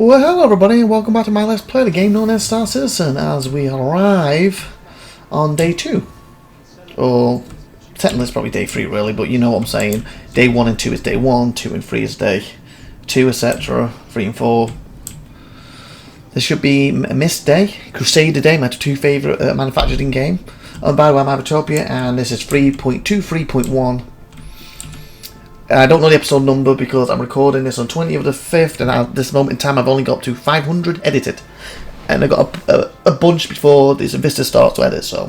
Well, hello everybody, and welcome back to my Let's Play, the game known as Star Citizen, as we arrive on day 2. Or, technically it's probably day 3 really, but you know what I'm saying. Day 1 and 2 is day 1, 2 and 3 is day 2, etc. 3 and 4. This should be a Misc day, Crusader day, my two favourite manufactured in game. Oh, by the way, I'm IVATOPIA, and this is 3.2, 3.1. I don't know the episode number because I'm recording this on 20th of the 5th, and at this moment in time I've only got up to 500 edited. And I got a bunch before this INVICTUS starts to edit, so.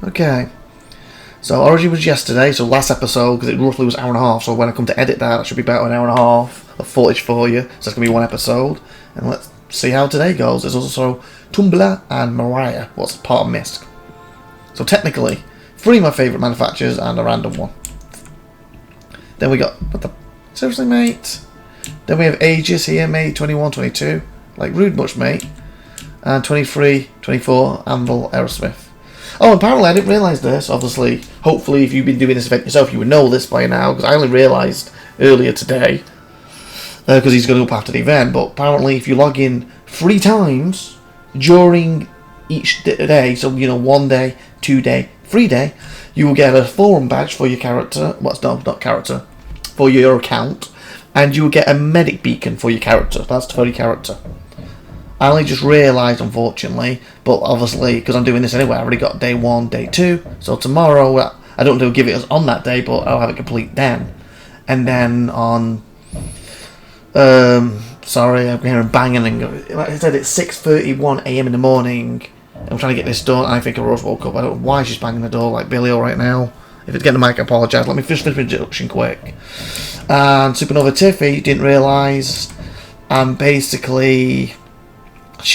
Okay. So Origin was yesterday, so last episode, because it roughly was an hour and a half, so when I come to edit that, it should be about an hour and a half of footage for you. So it's going to be one episode. And let's see how today goes. There's also Tumbril and Mariah, what's part of Misc. So technically, 3 of my favourite manufacturers and a random one. Then we got, what the, seriously mate? Then we have ages here, mate, 21, 22, like rude much mate. And 23, 24, Anvil, Aerosmith. Oh, apparently I didn't realise this, obviously, hopefully if you've been doing this event yourself you would know this by now, because I only realised earlier today, because he's going to go up after the event, but apparently if you log in 3 times during each day, so you know 1 day, 2 day, 3 day, you will get a forum badge for your character, not character, for your account, and you will get a medic beacon for your character. That's for your character. I only just realised, unfortunately, but obviously, because I'm doing this anyway, I already got day 1, day 2, so tomorrow, I don't know if give it on that day, but I'll have it complete then. And then on, sorry, I'm hearing banging, and like I said, it's 6:31 AM in the morning. I'm trying to get this done. I think Rose woke up. I don't know why she's banging the door like Billy right now. If it's getting the mic, I apologise. Let me finish the introduction quick. And SupernovaTiffy didn't realise. And basically,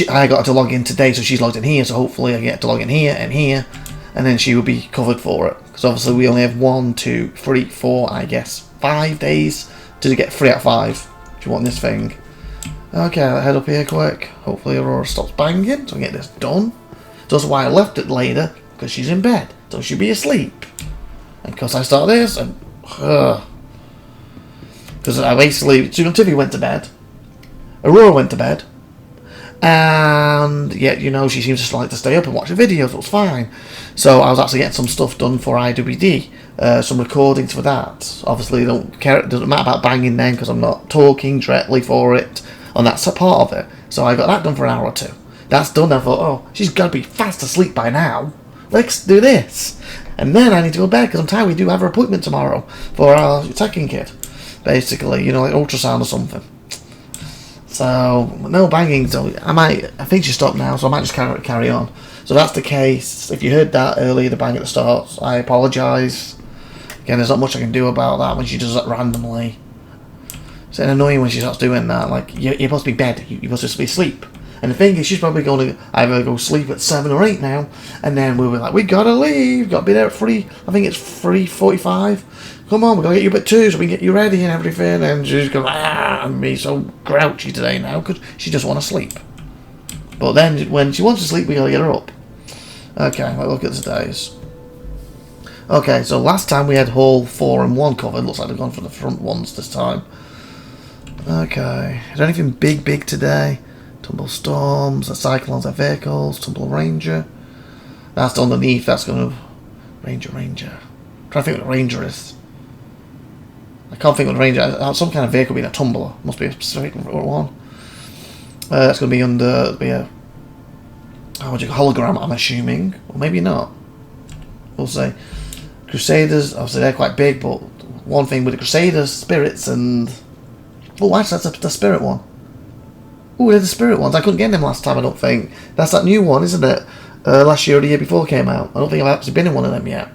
I got her to log in today, so she's logged in here. So hopefully I get to log in here, and then she will be covered for it. Because obviously we only have 1, 2, 3, 4, I guess 5 days to get 3 out of 5. If you want this thing. Okay, I'll head up here quick. Hopefully Aurora stops banging, so I can get this done. That's why I left it later, because she's in bed, so she'll be asleep. And because I start this, and because I basically, SupernovaTiffy went to bed, Aurora went to bed, and yet, you know, she seems to like to stay up and watch the videos, it was fine. So I was actually getting some stuff done for IWD, some recordings for that. Obviously, don't care, it doesn't matter about banging then, because I'm not talking directly for it, and that's a part of it. So I got that done for an hour or 2. That's done. I thought, oh, she's got to be fast asleep by now. Let's do this. And then I need to go to bed because I'm tired. We do have an appointment tomorrow for our second kid. Basically, you know, like ultrasound or something. So, no banging. So I think she stopped now, so I might just carry on. So that's the case. If you heard that earlier, the bang at the start, I apologise. Again, there's not much I can do about that when she does that randomly. It's annoying when she starts doing that. Like, you're supposed to be bed. You're supposed to be asleep. And the thing is, she's probably going to either go sleep at 7 or 8 now, and then we'll be like, we gotta leave, gotta be there at 3, I think it's 3:45, come on, we're gonna get you up at 2 so we can get you ready and everything, and she's going, and me so grouchy today now, because she just want to sleep. But then, when she wants to sleep, we gotta get her up. Okay, let's look at today's. Okay, so last time we had Hall 4 and 1 covered, looks like they've gone for the front ones this time. Okay, is there anything big today? Tumble Storms, the Cyclones, their vehicles, Tumble Ranger. That's underneath, that's going to... Ranger. I'm trying to think what a Ranger is. I can't think what a Ranger is. Some kind of vehicle being a Tumbler. Must be a specific one. That's going to be under... hologram, I'm assuming. Or maybe not. We'll say. Crusaders, obviously they're quite big, but one thing with the Crusaders, spirits and... Oh, actually that's the spirit one. Oh, they're the spirit ones. I couldn't get them last time, I don't think. That's that new one, isn't it? Last year or the year before came out. I don't think I've actually been in one of them yet.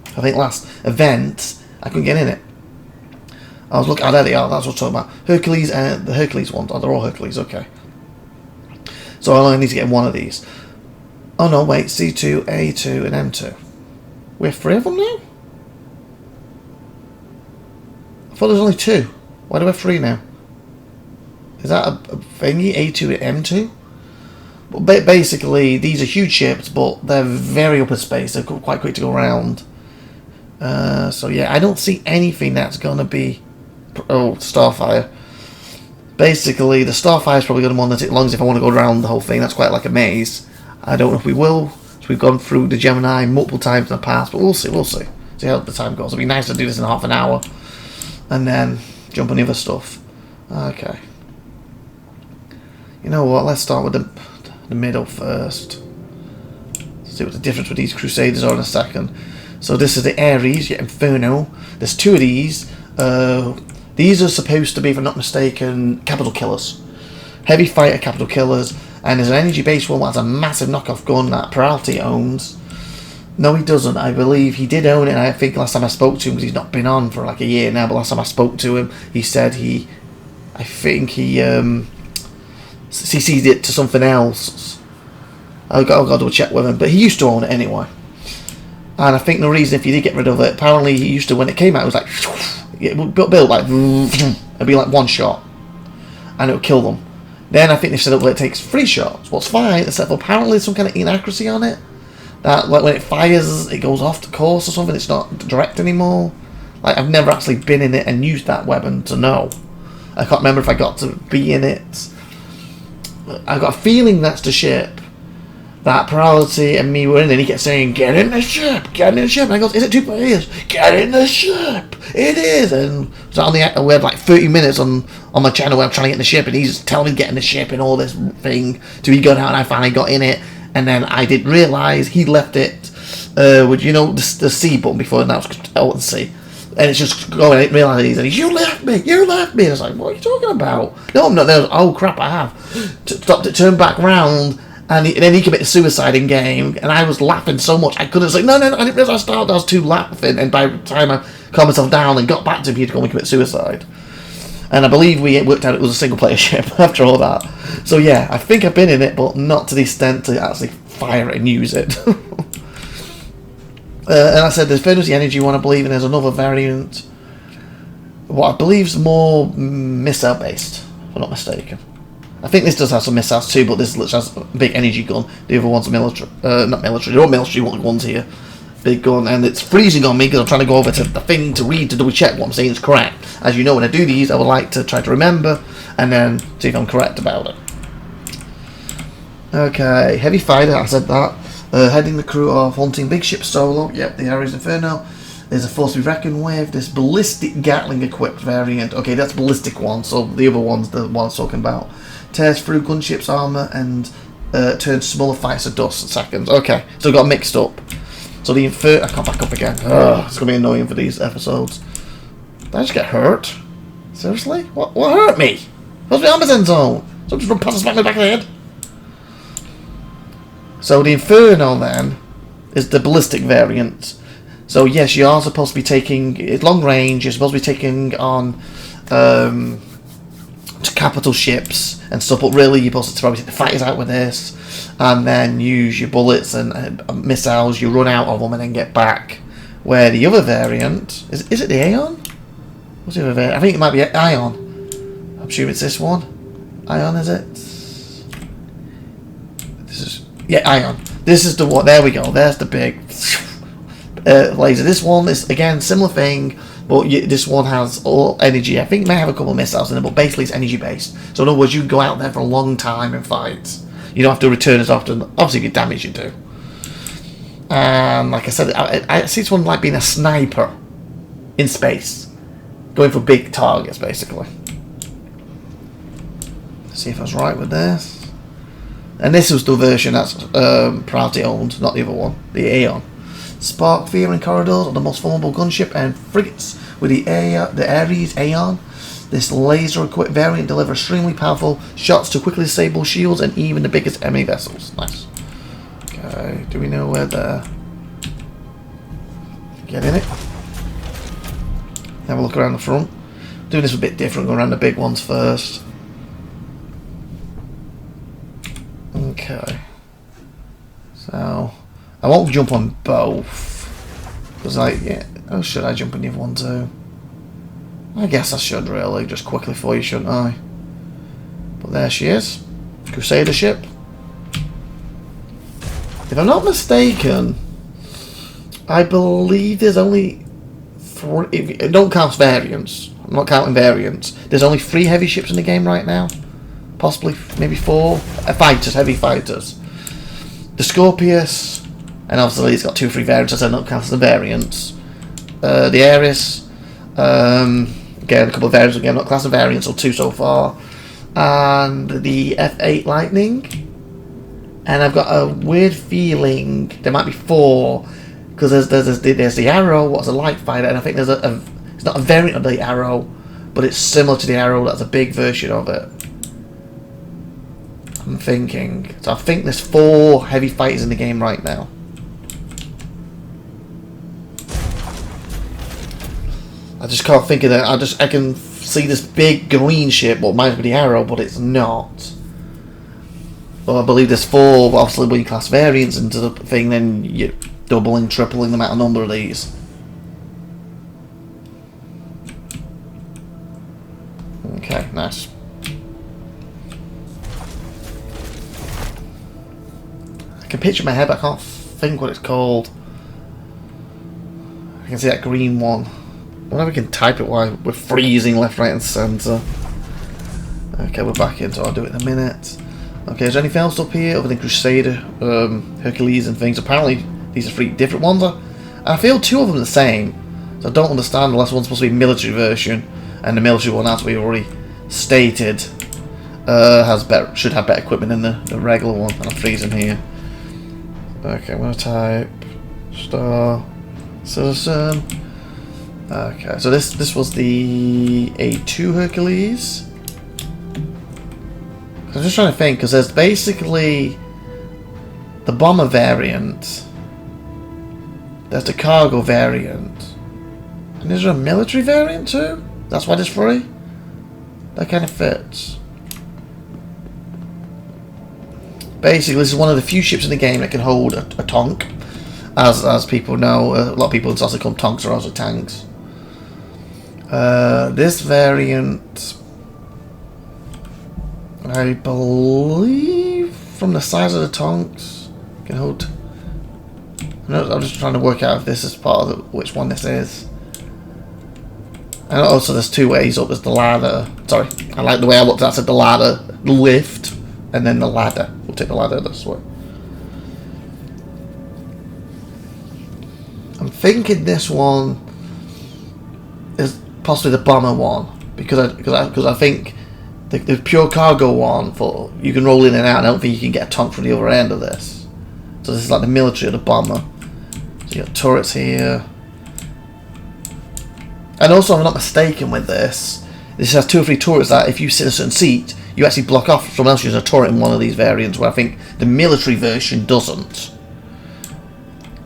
I think last event, I couldn't get in it. I was looking, there they are, that's what I'm talking about. Hercules and the Hercules ones. Oh, they're all Hercules, okay. So I only need to get one of these. Oh no, wait, C2, A2, and M2. We have 3 of them now? I thought there was only 2. Why do we have 3 now? Is that a thingy? A2 and M2? But basically, these are huge ships, but they're very up in space. They're quite quick to go around. So yeah, I don't see anything that's going to be... Oh, Starfire. Basically, the Starfire is probably going to want to take long as if I want to go around the whole thing. That's quite like a maze. I don't know if we will. So we've gone through the Gemini multiple times in the past, but we'll see. We'll see. See how the time goes. It'll be nice to do this in half an hour, and then jump on the other stuff. Okay. You know what? Let's start with the middle first. See what the difference with these Crusaders are in a second. So this is the Ares, yeah, Inferno. There's two of these. These are supposed to be, if I'm not mistaken, capital killers. Heavy fighter capital killers. And there's an energy-based one that has a massive knockoff gun that Peralty owns. No, he doesn't. I believe he did own it, and I think last time I spoke to him, because he's not been on for like a year now, but last time I spoke to him, he said I think he CC'd it to something else. I've got to double check with him, but he used to own it anyway. And I think the reason if he did get rid of it, apparently he used to, when it came out, it was like, it would build like, it'd be like one shot, and it would kill them. Then I think they've set up where it takes 3 shots. What's fine, except for apparently there's some kind of inaccuracy on it. That like when it fires, it goes off the course or something. It's not direct anymore. Like I've never actually been in it and used that weapon to know. I can't remember if I got to be in it. I got a feeling that's the ship that Peralty and me were in, and he kept saying, "Get in the ship, get in the ship." And I goes, "Is it 2 players? Get in the ship." It is, and so on the we had like 30 minutes on my channel where I'm trying to get in the ship, and he's telling me to get in the ship and all this thing to be got out, and I finally got in it. And then I didn't realise he left it with, you know, the C button before, and that was Alt and C. And it's just going, I didn't realise, and he's, you left me. And I was like, what are you talking about? No, I'm not there. Oh crap, I have. Stopped it, turned back round, and then he committed suicide in game, and I was laughing so much I couldn't say, no, I didn't realise I started, I was too laughing, and by the time I calmed myself down and got back to him, he'd gone and commit suicide. And I believe we worked out it was a single player ship after all that. So yeah, I think I've been in it, but not to the extent to actually fire it and use it. And I said there's Inferno's the energy one, I believe, and there's another variant. What I believe is more missile based, if I'm not mistaken. I think this does have some missiles too, but this literally has a big energy gun. The other one's military, not military. They're all military ones here. Big gun, and it's freezing on me because I'm trying to go over to the thing to read to double check what I'm saying is correct. As you know, when I do these, I would like to try to remember and then see if I'm correct about it. Okay, heavy fighter, I said that. Heading the crew off, hunting big ship solo. Yep, the Ares Inferno. There's a force to be reckoned with. This ballistic Gatling equipped variant. Okay, that's ballistic one, so the other one's the one I was talking about. Tears through gunship's armour and turns smaller fights to dust in seconds. Okay, so it got mixed up. So the Inferno, I can't back up again. Ugh, it's going to be annoying for these episodes. Did I just get hurt? Seriously? What hurt me? What's the Amazon zone? So just run past us back in the back of the head. So the Inferno then is the ballistic variant. So yes, you are supposed to be taking, it's long range, you're supposed to be taking on capital ships and stuff, but really you're supposed to probably take the fighters out with this and then use your bullets and missiles, you run out of them and then get back. Where the other variant, is it the Aeon? What's the other variant? I think it might be Ion. I'm sure it's this one. Ion, is it? This is, yeah, Ion. This is the one, there we go, there's the big laser. This one is, again, similar thing, but this one has all energy. I think it may have a couple of missiles in it, but basically it's energy based. So in other words, you go out there for a long time and fight. You don't have to return as often. Obviously, if you damage, you do. And like I said, I see this one like being a sniper in space, going for big targets, basically. Let's see if I was right with this. And this was the version that's Peralty owned, not the other one, the Aeon. Spark fear in corridors are the most formidable gunship and frigates with the Ares Aeon. This laser-equipped variant delivers extremely powerful shots to quickly disable shields and even the biggest enemy vessels. Nice. Okay, do we know where the... Get in it. Have a look around the front. Doing this a bit different, going around the big ones first. Okay. So, I won't jump on both. Because yeah, oh, should I jump on the other one too? I guess I should really, just quickly for you, shouldn't I? But there she is. Crusader ship. If I'm not mistaken, I believe there's only 3, don't count variants, I'm not counting variants. There's only 3 heavy ships in the game right now. Possibly, maybe 4. Fighters, heavy fighters. The Scorpius, and obviously it's got 2 or 3 variants, so I don't count as the variants. The Ares, again, a couple of variants, again, not class of variants, or 2 so far. And the F8 Lightning. And I've got a weird feeling there might be 4, because there's the Arrow, what's a light fighter, and I think there's it's not a variant of the Arrow, but it's similar to the Arrow, that's a big version of it. I'm thinking. So I think there's 4 heavy fighters in the game right now. I just can't think of that. I can see this big green ship, what might be the Arrow, but it's not. But I believe there's 4. But obviously, when you class variants into the thing, then you're doubling, tripling the amount of number of these. Okay, nice. I can picture my head, but I can't think what it's called. I can see that green one. I wonder if we can type it while we're freezing left, right, and centre. Okay, we're back in, so I'll do it in a minute. Okay, is there anything else up here other than Crusader, Hercules, and things? Apparently, these are 3 different ones. I feel 2 of them are the same, so I don't understand. The last one's supposed to be a military version, and the military one, as we already stated, should have better equipment than the regular one. And I'm freezing here. Okay, I'm going to type Star Citizen. Okay, so this was the A2 Hercules. I'm just trying to think, because there's basically the bomber variant, there's the cargo variant, and is there a military variant too? That's why there's 3? That kind of fits. Basically, this is one of the few ships in the game that can hold a tonk. As people know, a lot of people also call them tonks or also tanks. This variant, I believe, from the size of the tonks, can hold. I'm just trying to work out if this is part of which one this is. And also, there's 2 ways up. There's the ladder. Sorry, I like the way I looked at it. The ladder, the lift, and then the ladder. We'll take the ladder this way. I'm thinking this one is possibly the bomber one, because I think the pure cargo one, for you can roll in and out. I don't think you can get a tonk from the other end of this. So this is like the military of the bomber. So you got turrets here. And also, if I'm not mistaken with this has 2 or 3 turrets that if you sit in a certain seat, you actually block off someone else using a turret in one of these variants, where I think the military version doesn't.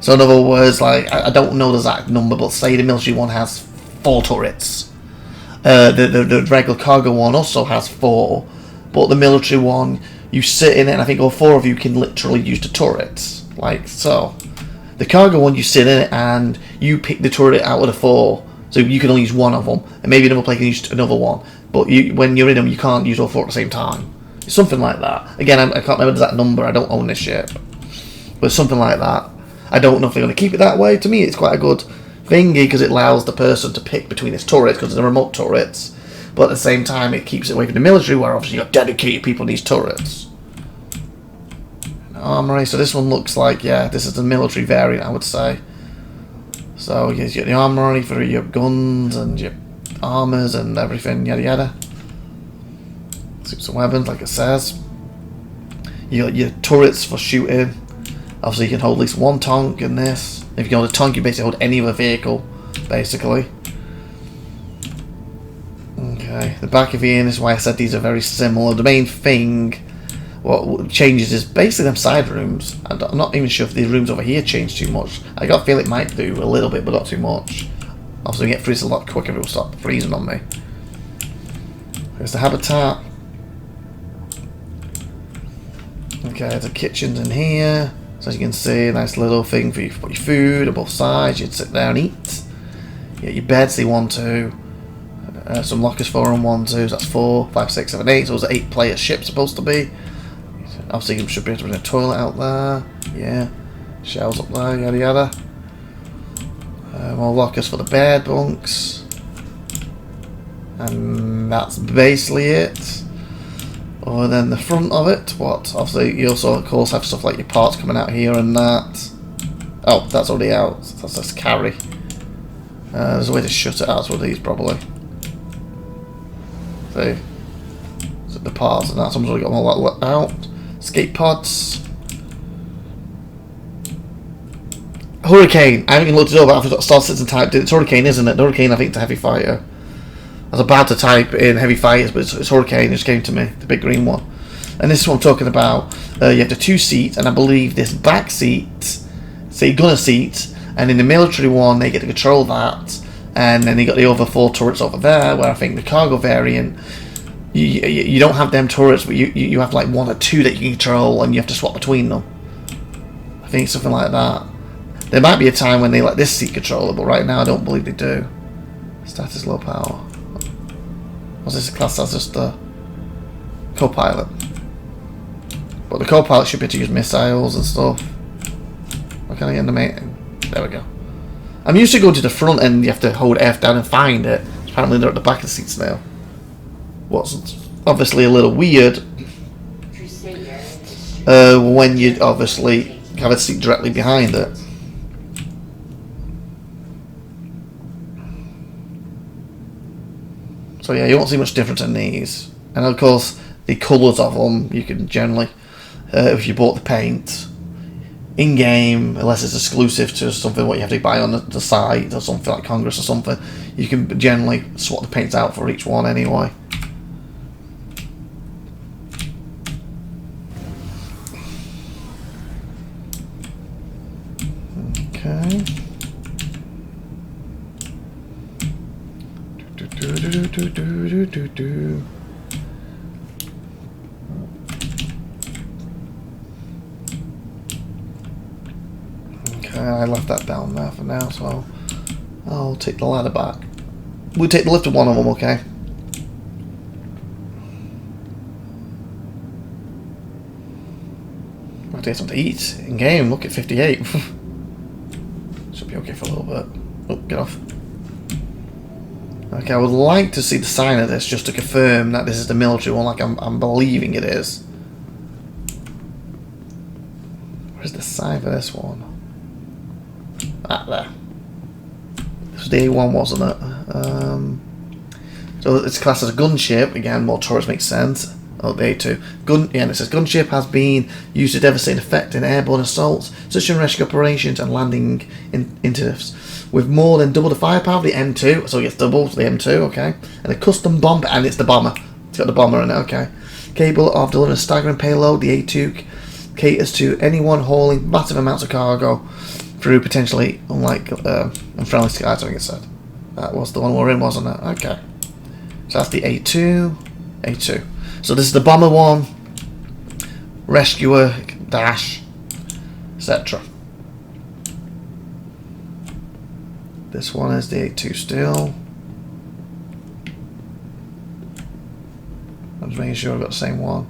So in other words, like, I don't know the exact number, but say the military one has 4 turrets. The regular cargo one also has 4, but the military one, you sit in it, and I think all 4 of you can literally use the turrets, like so. The cargo one, you sit in it, and you pick the turret out of the 4. So you can only use one of them, and maybe another player can use another one. But when you're in them, you can't use all 4 at the same time. It's something like that. Again, I can't remember the exact number. I don't own this ship, but it's something like that. I don't know if they're going to keep it that way. To me, it's quite a good thingy because it allows the person to pick between his turrets, because they're remote turrets. But at the same time, it keeps it away from the military, where obviously you've got dedicated people in these turrets. Armory. So this one looks like, yeah, this is the military variant, I would say. So you get the armory for your guns and your armors and everything, yada yada. Suits and weapons, like it says. You got your turrets for shooting. Obviously, you can hold at least 1 tonk in this. If you can hold a tonk, you basically hold any other vehicle, basically. Okay, the back of here, and this is why I said these are very similar. The main thing, what changes is basically them side rooms. I'm not even sure if the rooms over here change too much. I got a feel it might do a little bit, but not too much. Obviously, we get freezed a lot quicker, it will stop freezing on me. There's the habitat. Okay, the kitchen's in here. So as you can see, nice little thing for you to put your food on both sides. You'd sit there and eat. You get your beds, they want to. Some lockers for them, 1, 2, so that's 4, 5, 6, 7, 8. So it's an 8-player ship supposed to be. Obviously, you should be able to bring a toilet out there. Yeah. Shelves up there, yada yada. More lockers for the bed bunks. And that's basically it. Other than the front of it, what? Obviously, you also, of course, have stuff like your parts coming out here and that. Oh, that's already out. That's just carry. There's a way to shut it out with these, probably. See? So the parts and that. Someone's already got them all let out. Escape pods. Hurricane. I haven't even looked it up, but I've started and typed it. It's Hurricane, isn't it? The Hurricane, I think, it's a heavy fighter. I was about to type in heavy fighters, but it's Hurricane. It just came to me, the big green one. And this is what I'm talking about. You have the 2 seats, and I believe this back seat, say gunner seat, and in the military one, they get to control that. And then you got the other 4 turrets over there, where I think the cargo variant, you don't have them turrets, but you have like 1 or 2 that you can control, and you have to swap between them. I think something like that. There might be a time when they let this seat controller, but right now I don't believe they do. Status low power. Was this class as just a co-pilot? But the co-pilot should be able to use missiles and stuff. Why can't I get animating? There we go. I'm used to going to the front and you have to hold F down and find it. Apparently they're at the back of the seats now. What's obviously a little weird when you obviously have a seat directly behind it. So yeah, you won't see much difference in these. And of course, the colours of them, you can generally, if you bought the paint, in-game, unless it's exclusive to something what you have to buy on the site, or something like Congress or something, you can generally swap the paints out for each one anyway. Okay. Okay, I left that down there for now, so I'll take the ladder back. We'll take the lift of one of them, okay? I'll take something to eat in game. Look at 58. Should be okay for a little bit. Oh, get off. Okay, I would like to see the sign of this just to confirm that this is the military one, like I'm believing it is. Where's the sign for this one? Ah, there. This was the A1, wasn't it? So it's classed as a gunship. Again, more turrets makes sense. Oh, the A2. And it says gunship has been used to devastating effect in airborne assaults, search and rescue operations, and landing initiatives. With more than double the firepower, the M2, so it gets double to the M2, okay. And a custom bomb, and it's the bomber. It's got the bomber in it, okay. Capable of delivering a staggering payload, the A2 caters to anyone hauling massive amounts of cargo through potentially unlike unfriendly skies, I think it said. That was the one we're in, wasn't it? Okay. So that's the A2. So this is the bomber one, rescuer, dash, etc. This one is the A2 still. I'm just making sure I've got the same one.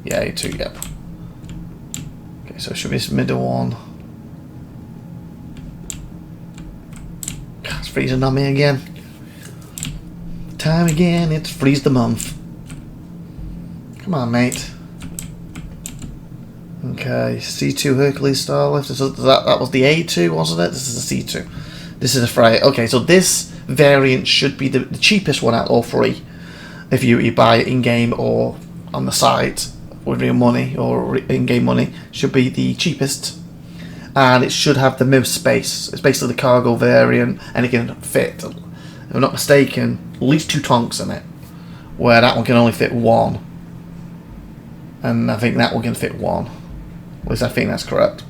Yeah, A2, yep. Okay, so it should be this middle one. It's freezing on me again. Time again, it's freeze the month. Come on, mate. Okay, C2 Hercules Starlift. So that was the A2, wasn't it? This is the C2. This is a Freya. Okay, so this variant should be the cheapest one out of all 3. If you buy it in-game or on the site with real money or in-game money, should be the cheapest. And it should have the most space. It's basically the cargo variant, and it can fit, if I'm not mistaken, at least 2 tonks in it. Where that one can only fit 1. And I think that one can fit 1. At least I think that's correct.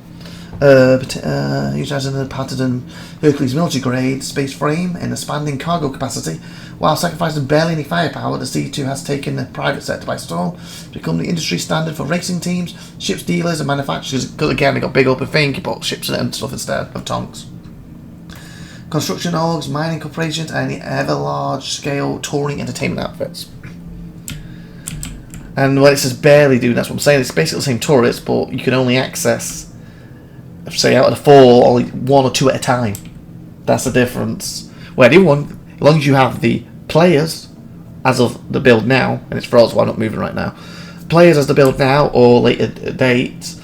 Utilizing the patterned Hercules military grade space frame and expanding cargo capacity, while sacrificing barely any firepower, the C2 has taken the private sector by storm to become the industry standard for racing teams, ships dealers, and manufacturers. Because again, they got big open thing, you put ships in it and stuff instead of tanks. Construction orgs, mining corporations, and ever large scale touring entertainment outfits. And when it says barely do, that's what I'm saying. It's basically the same turrets, but you can only access, say, out of the 4, only 1 or 2 at a time. That's the difference. Where the one, as long as you have the players as of the build now, and it's frozen, so I'm not moving right now. Players as the build now or later date,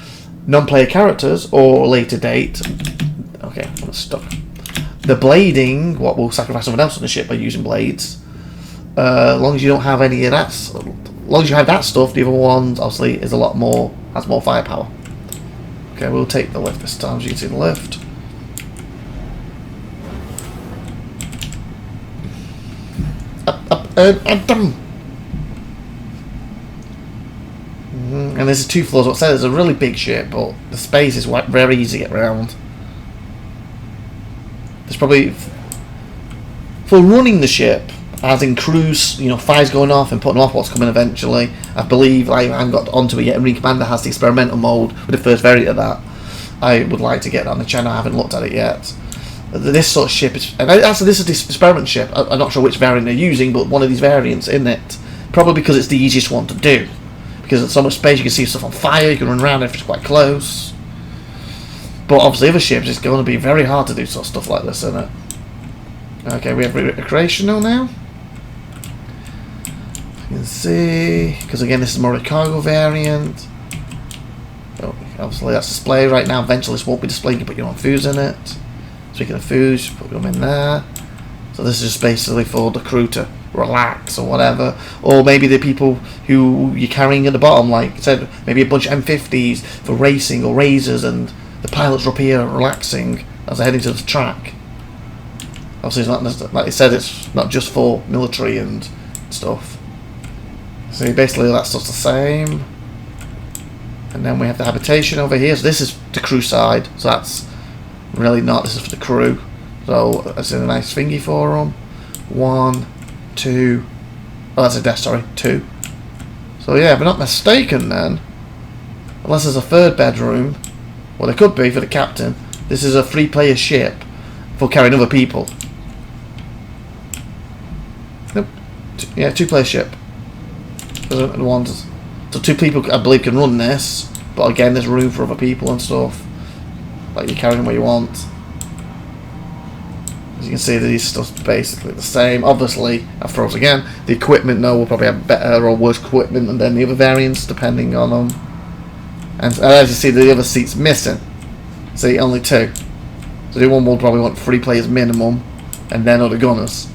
non-player characters or later date. Okay, I'm gonna stop. The blading, what will sacrifice someone else on the ship by using blades. As long as you don't have any of that, as long as you have that stuff, the other ones obviously is a lot more, has more firepower. Okay, we'll take the lift this time, as you can see the lift. Up, and down. And there's 2 floors. What I said, it's a really big ship, but the space is very easy to get around. There's probably, for running the ship, as in crews, you know, fires going off and putting off what's coming eventually. I believe I haven't got onto it yet. Marine Commander has the experimental mode with the first variant of that. I would like to get that on the channel. I haven't looked at it yet. This sort of ship is, and actually this is the experiment ship. I'm not sure which variant they're using, but one of these variants in it. Probably because it's the easiest one to do. Because there's so much space, you can see stuff on fire, you can run around if it's quite close. But obviously other ships, it's going to be very hard to do sort of stuff like this, isn't it? Okay, we have recreational now. You can see, because again this is more a cargo variant. Oh, obviously that's display right now. Eventually this won't be displayed. You can put your own foods in it. Speaking of foods, put them in there. So this is just basically for the crew to relax or whatever, or maybe the people who you're carrying at the bottom, like I said, maybe a bunch of M50s for racing or razors, and the pilots are up here relaxing as they're heading to the track. Obviously, it's not, like I said, it's not just for military and stuff. So basically, that stuff's the same. And then we have the habitation over here. So this is the crew side. So that's really not. This is for the crew. So that's a nice thingy for them. 1, 2. Oh, that's a desk. Sorry, 2. So yeah, if I'm not mistaken, then, unless there's a third bedroom, well, there could be for the captain. This is a 3-player ship for carrying other people. Nope. Yeah, 2-player ship. The ones. So 2 people, I believe, can run this. But again, there's room for other people and stuff. Like you carry them where you want. As you can see, these stuff's basically the same. Obviously, I froze again. The equipment, no, will probably have better or worse equipment than the other variants, depending on them. And as you see, the other seat's missing. See, only 2. So the one will probably want 3 players minimum, and then other gunners.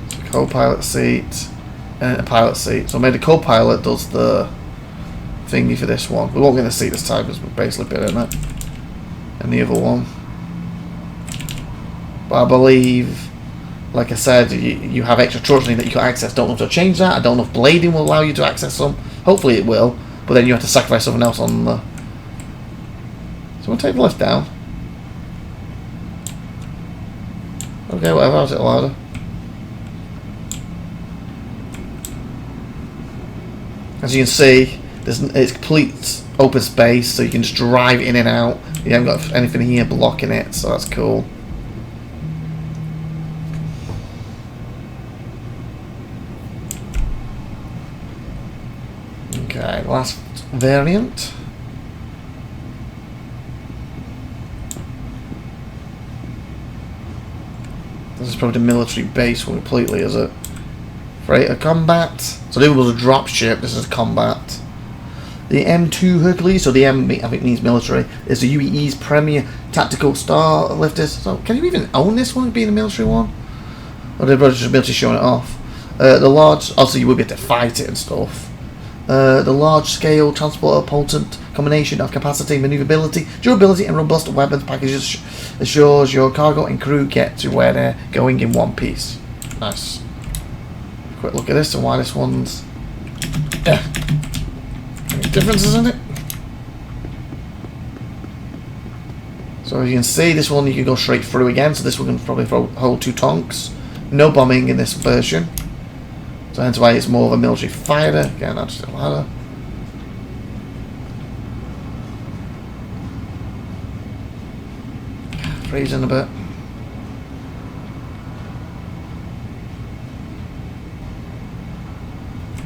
So co-pilot seat, and a pilot seat. So maybe the co-pilot does the thingy for this one. We won't get a seat this time because we're basically bit in it. And the other one. But I believe, like I said, you have extra trusting that you can access. Don't know if to change that. I don't know if blading will allow you to access them. Hopefully it will. But then you have to sacrifice someone else on the... So we'll take the lift down. Okay, whatever. How's it louder? As you can see, it's complete open space, so you can just drive in and out. You haven't got anything here blocking it, so that's cool. Okay, last variant. This is probably the military base completely, is it? Freighter combat. So this was a drop ship, this is combat. The M2 Hercules, so the M I think means military, is the UEE's premier tactical star lifters. So can you even own this one being a military one? Or the British military showing it off? The large, obviously you will be able to fight it and stuff. The large scale transporter potent combination of capacity, maneuverability, durability and robust weapons packages assures your cargo and crew get to where they're going in one piece. Nice. Quick look at this and why this one's... Yeah. Any differences in it? So as you can see, this one you can go straight through again, so this one can probably hold 2 tanks. No bombing in this version. So hence why it's more of a military fighter. Again, that's just a ladder. Freezing a bit.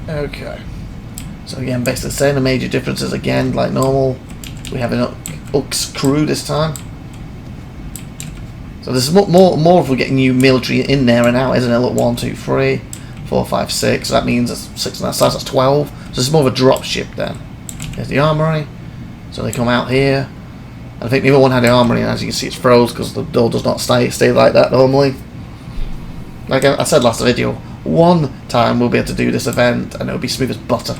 Okay. So again, basically the same. The major differences again, like normal. We have an UX crew this time. So So there's more if we're getting new military in there and out, isn't it? Look, 1, 2, 3, 4, 5, 6. So that means that's 6 on that side. So that's 12. So it's more of a drop ship then. There's the armory. So they come out here. I think the other one had the armory, and as you can see, it's froze because the door does not stay like that normally. Like I said last video, one time we'll be able to do this event, and it'll be smooth as butter.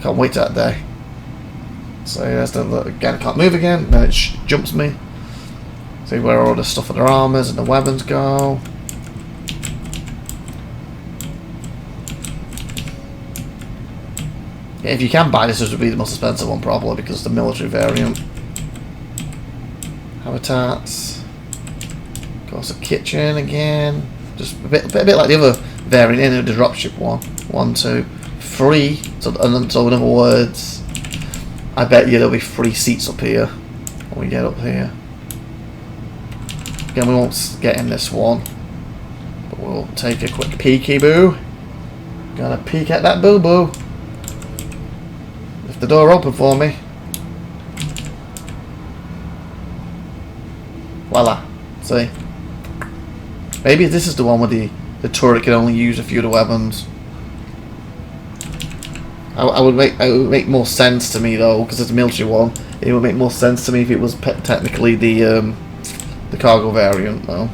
Can't wait to that day. So there's the again. I can't move again. Then it jumps me. See where all the stuff for their armors and the weapons go. Yeah, if you can buy this, this would be the most expensive one probably because it's the military variant. Habitats. Of course, a kitchen again. Just a bit like the other variant in the dropship one. 1, 2, 3. So in other words, I bet you there'll be 3 seats up here when we get up here. Again, we won't get in this one, but we'll take a quick peeky boo. Gonna peek at that boo boo. Lift the door open for me. Voila. See? Maybe this is the one where the turret can only use a few of the weapons. It would make more sense to me though, because it's a military one. It would make more sense to me if it was technically the cargo variant though.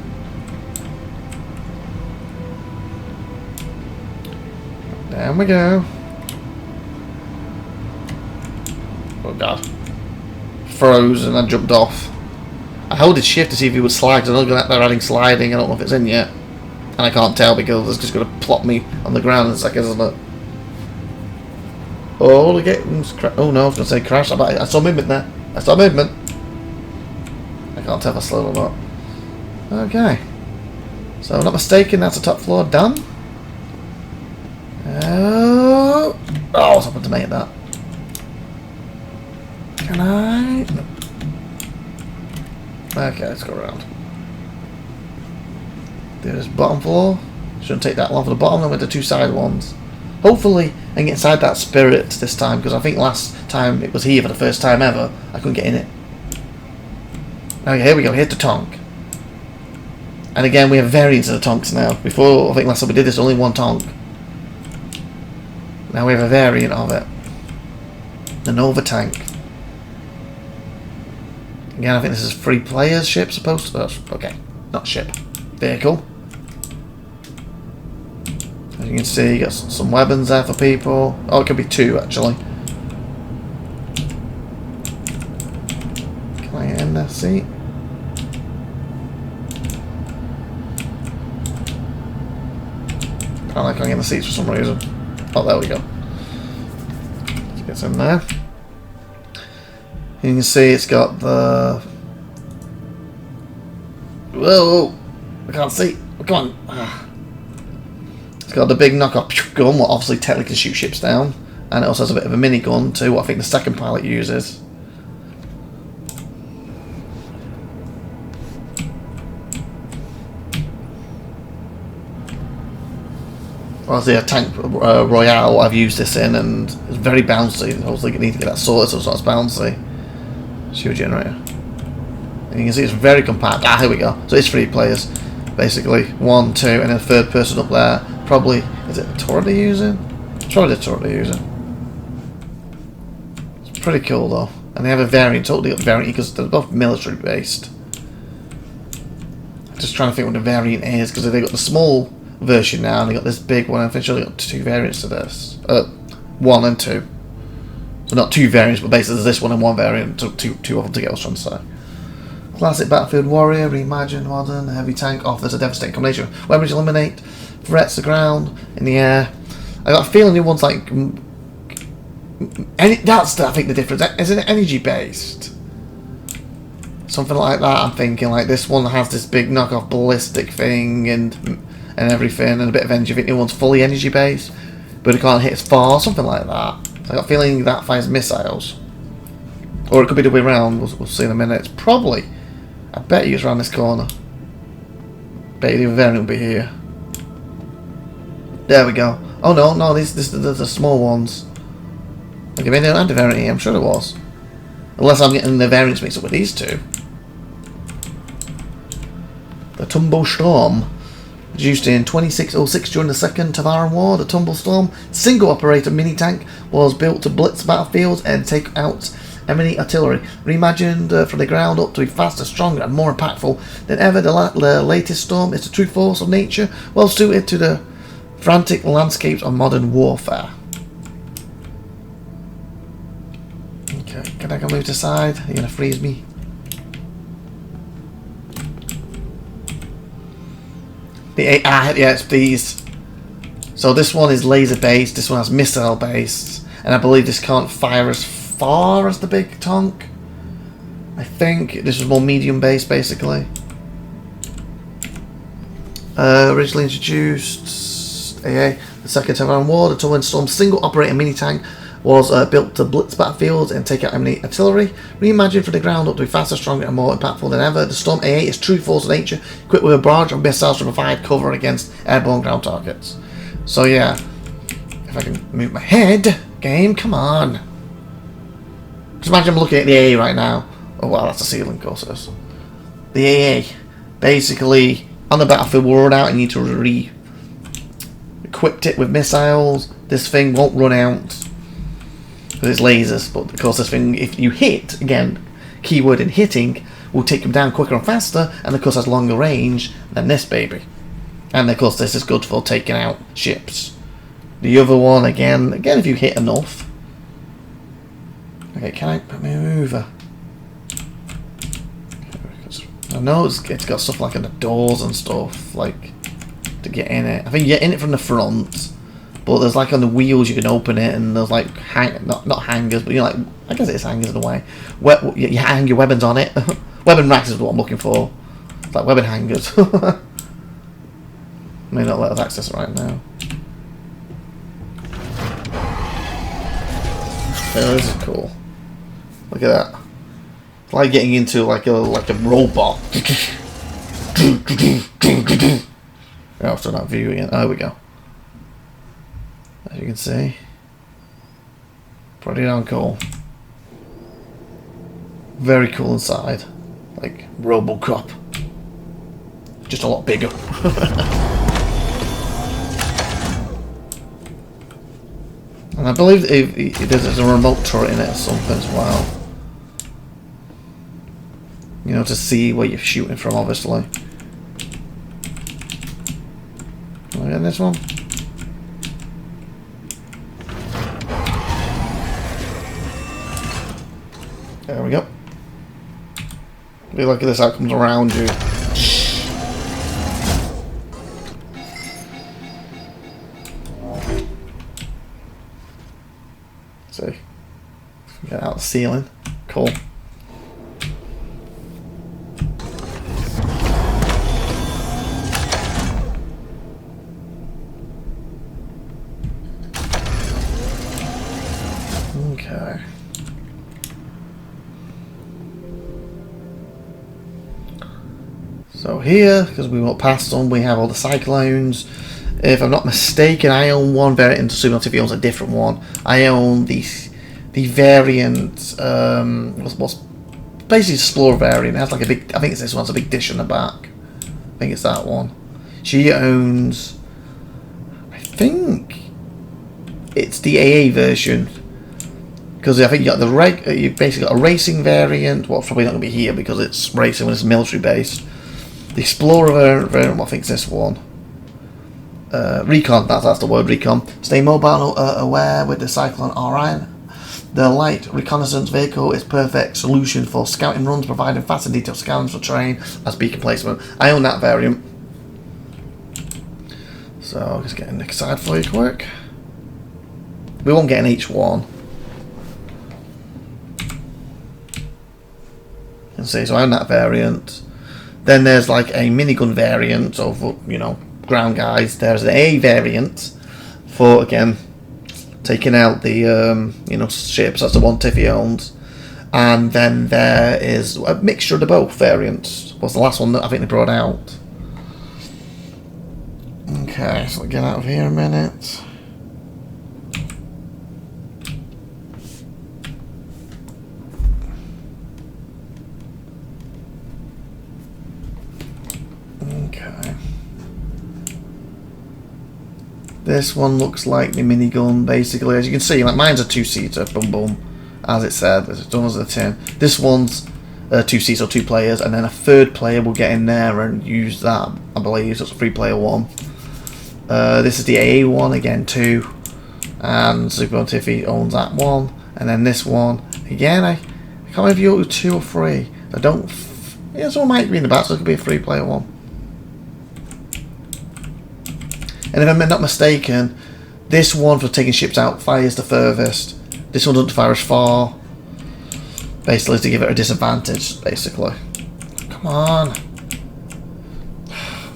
There we go. Oh god. Froze and I jumped off. I held its shift to see if it would slide, because I know they're adding sliding, I don't know if it's in yet. And I can't tell because it's just going to plop me on the ground in a second, isn't it? Oh, the game's oh no, I was going to say crash. I saw movement there. I saw movement. I can't tell if I slowed or not. Okay. So, I'm not mistaken, that's the top floor done. Oh, I was hoping to make that. Can I? No. Okay, let's go around. There's bottom floor. Shouldn't take that one for the bottom, then with the 2 side ones. Hopefully, I can get inside that spirit this time, because I think last time it was here for the first time ever, I couldn't get in it. Okay, here we go, here's the tonk. And again, we have variants of the tonks now. Before, I think last time we did this, only 1 tonk. Now we have a variant of it. The Nova tank. Again, I think this is 3 players ship, supposed to. Okay, not ship. Vehicle. As you can see, you got some weapons there for people. Oh, it could be 2 actually. Can I get in that seat? I can't get in the seats for some reason. Oh, there we go. Let's get in there. You can see it's got the... Whoa! I can't see. Come on. It's got the big knockoff gun, what obviously technically can shoot ships down. And it also has a bit of a minigun too, what I think the second pilot uses. Obviously a tank royale I've used this in, and it's very bouncy. Obviously you need to get that sorted so it's not as bouncy. Shield generator. And you can see it's very compact. Ah, here we go. So it's 3 players, basically. 1, 2, and then a 3rd person up there. Probably, is it a turret they're using? It's probably the turret they're using. It's pretty cool though. And they have a variant, totally got variant because they're both military based. I'm just trying to think what the variant is, because they've got the small version now and they got this big one. I'm sure they got 2 variants to this. 1 and 2. So not 2 variants, but basically there's this one and 1 variant, so two of them together, I was trying to say. Classic Battlefield Warrior, reimagined, modern, heavy tank offers a devastating combination. Weapons eliminate, threats the ground, in the air. I got a feeling the one's like... that's, I think, the difference. Is it energy based? Something like that, I'm thinking. Like this one has this big knockoff ballistic thing and everything, and a bit of energy. I think the one's fully energy based, but it can't hit as far, something like that. I got a feeling that fires missiles. Or it could be the way around, we'll see in a minute. It's probably, I bet you it's around this corner. Bet you the variant will be here. There we go. Oh no, these are the small ones. Like, maybe they don't have the variant here, I'm sure it was. Unless I'm getting the variants mixed up with these 2. a Tumble Storm. Produced in 2606 during the Second Tavaran War, the Tumble Storm single operator mini tank was built to blitz battlefields and take out enemy artillery. Reimagined from the ground up to be faster, stronger, and more impactful than ever, the latest Storm is the true force of nature, well suited to the frantic landscapes of modern warfare. Okay, can I go move to the side? Are you gonna freeze me? Yeah, it's these. So this one is laser based, this one has missile based, and I believe this can't fire as far as the big tank. I think this was more medium based basically. Originally introduced the Second Tavaran War, the Tumbril Storm single operator mini tank was built to blitz battlefields and take out enemy artillery. Reimagined from the ground up to be faster, stronger, and more impactful than ever, the Storm AA is true force of nature, equipped with a barrage of missiles to provide cover against airborne ground targets. So yeah, if I can move my head, game, come on. Just imagine I'm looking at the AA right now. Oh wow, that's a ceiling, of course it is. The AA, basically, on the battlefield will run out and you need to re-equip it with missiles. This thing won't run out because it's lasers, but of course this thing, if you hit, again, keyword in hitting, will take them down quicker and faster, and of course has longer range than this baby. And of course this is good for taking out ships. The other one, again if you hit enough. Okay, can I put me over? I know it's got stuff like in the doors and stuff, like to get in it. I think you get in it from the front, but there's like on the wheels you can open it, and there's like not hangers, but you know, like I guess it is hangers in a way. You hang your weapons on it. Weapon racks is what I'm looking for. It's like weapon hangers. May not let us access it right now. Oh, this is cool. Look at that. It's like getting into like a robot. After that view again. Oh, there we go. As you can see, pretty darn cool. Very cool inside, like RoboCop, just a lot bigger. And I believe there's a remote turret in it or something as well. You know, to see where you're shooting from, obviously. Look at this one. There we go. Look at this, how it comes around you. See, get out the ceiling. Cool. Okay. So here, because we went past them, we have all the cyclones. If I'm not mistaken, I own one variant. SupernovaTiffy owns a different one. I own the variant. What's basically Explorer variant. It has like a big. I think it's this one's a big dish on the back. I think it's that one. She owns. I think it's the AA version. Because I think you got the you basically got a racing variant. Well, it's probably not going to be here because it's racing when it's military based. The Explorer variant, I think it's this one. Recon, that's the word, recon. Stay mobile aware with the Cyclone RI. The light reconnaissance vehicle is perfect solution for scouting runs, providing fast and detailed scans for terrain as beacon placement. I own that variant. So I'll just get a next side for you quick. We won't get an H1. You can see, so I own that variant. Then there's like a minigun variant of, you know, ground guys. There's an A variant for, again, taking out the you know, ships. That's the one Tiffy owns. And then there is a mixture of the both variants. Was the last one that I think they brought out. Okay, so I'll get out of here a minute. This one looks like the minigun, basically. As you can see, like mine's a 2-seater, boom boom, as it said. It's done as a tin. This one's 2 seats or 2 players, and then a 3rd player will get in there and use that, I believe. So it's a 3-player one. This is the AA one, again 2, and SupernovaTiffy owns that one. And then this one, again, I can't remember if you got 2 or 3. I don't. Yeah, someone might be in the back, so it could be a 3-player one. And if I'm not mistaken, this one for taking ships out fires the furthest. This one doesn't fire as far. Basically to give it a disadvantage, basically. Come on.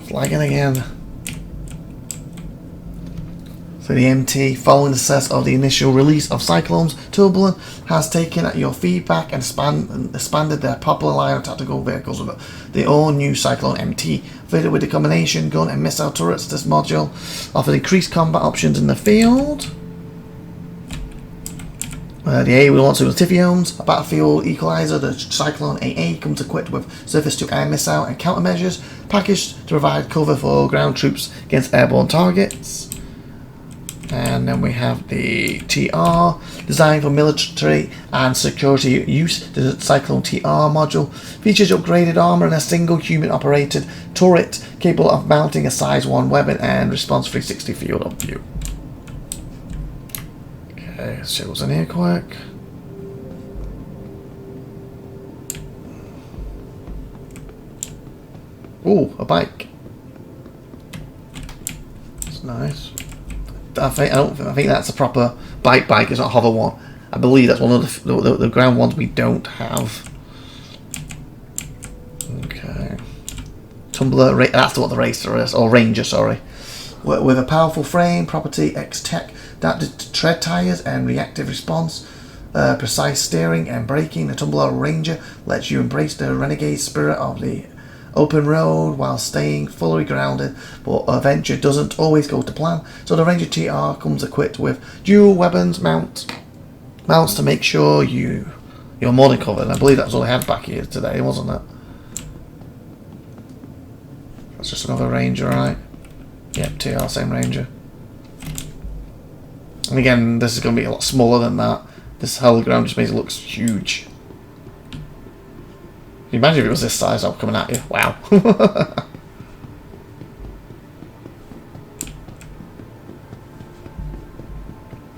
It's lagging again. So the MT, following the success of the initial release of Cyclones, Tumbril has taken your feedback and expanded their popular line of tactical vehicles with the all-new Cyclone MT. Fitted with the combination gun and missile turrets, this module offers increased combat options in the field. The AA will also SupernovaTiffy owns a battlefield equalizer. The Cyclone AA comes equipped with surface-to-air missile and countermeasures, packaged to provide cover for ground troops against airborne targets. And then we have the TR, designed for military and security use. The Cyclone TR module features upgraded armor and a single human-operated turret capable of mounting a size 1 weapon and response 360 field of view. Okay, let's see what's in here quick. Ooh, a bike. That's nice. I think that's a proper bike. It's not a hover one. I believe that's one of the ground ones we don't have. Okay. Tumbler, that's what the racer is, or Ranger, sorry. With a powerful frame, property X-Tech, adapted to tread tires and reactive response, precise steering and braking, the Tumbler Ranger lets you embrace the renegade spirit of the open road while staying fully grounded, but adventure doesn't always go to plan. So the Ranger TR comes equipped with dual weapons mounts to make sure you're more than covered. And I believe that's all I had back here today, wasn't it? That's just another Ranger, right? Yep, TR, same Ranger. And again, this is going to be a lot smaller than that. This hologram just makes it look huge. Can you imagine if it was this size up coming at you? Wow.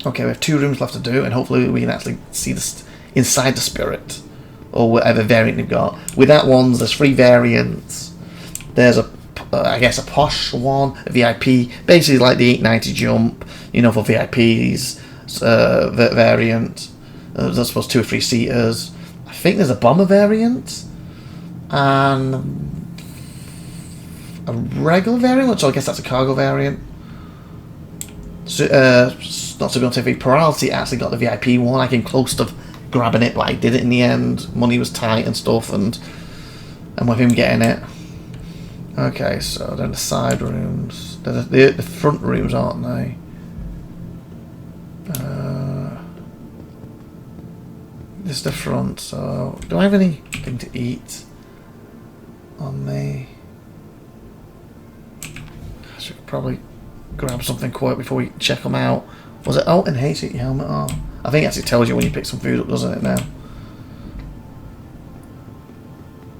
Okay, we have 2 rooms left to do, and hopefully we can actually see this inside the spirit, or whatever variant you've got. With that one, there's 3 variants. There's I guess a posh one, a VIP, basically like the 890 jump, you know, for VIPs variant. There's supposed 2 or 3 seaters. I think there's a bomber variant. And a regular variant, so I guess that's a cargo variant. So, not SupernovaTiffy. Plurality actually got the VIP one. I came close to grabbing it, but I did it in the end. Money was tight and stuff, and with him getting it. Okay, so then the side rooms. The front rooms, aren't they? This is the front, so do I have anything to eat on me? I should probably grab something quick before we check them out. Was it Alt and H, take your helmet off? I think it actually tells you when you pick some food up, doesn't it now?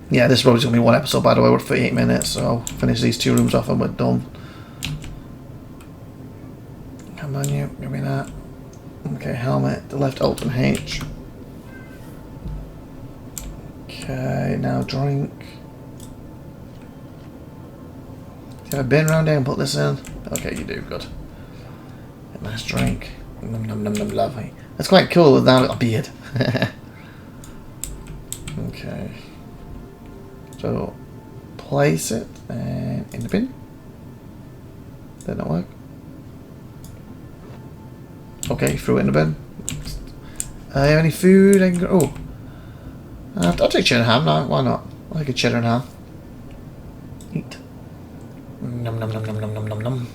Yeah, this is probably going to be one episode, by the way. We're at 38 minutes, so I'll finish these 2 rooms off and we're done. Come on, you. Give me that. Okay, helmet. The left Alt and H. Okay, now drink. Do you have a bin around here and put this in? Okay, you do. Good. A nice drink. Num num num num, lovely. That's quite cool with that little beard. Okay. So, place it in the bin. Did that work? Okay, threw it in the bin. Have any food? I can go. Oh, I'll take cheddar and ham. No, why not? I'll take a cheddar and ham. Eat. Num num num num num num num num.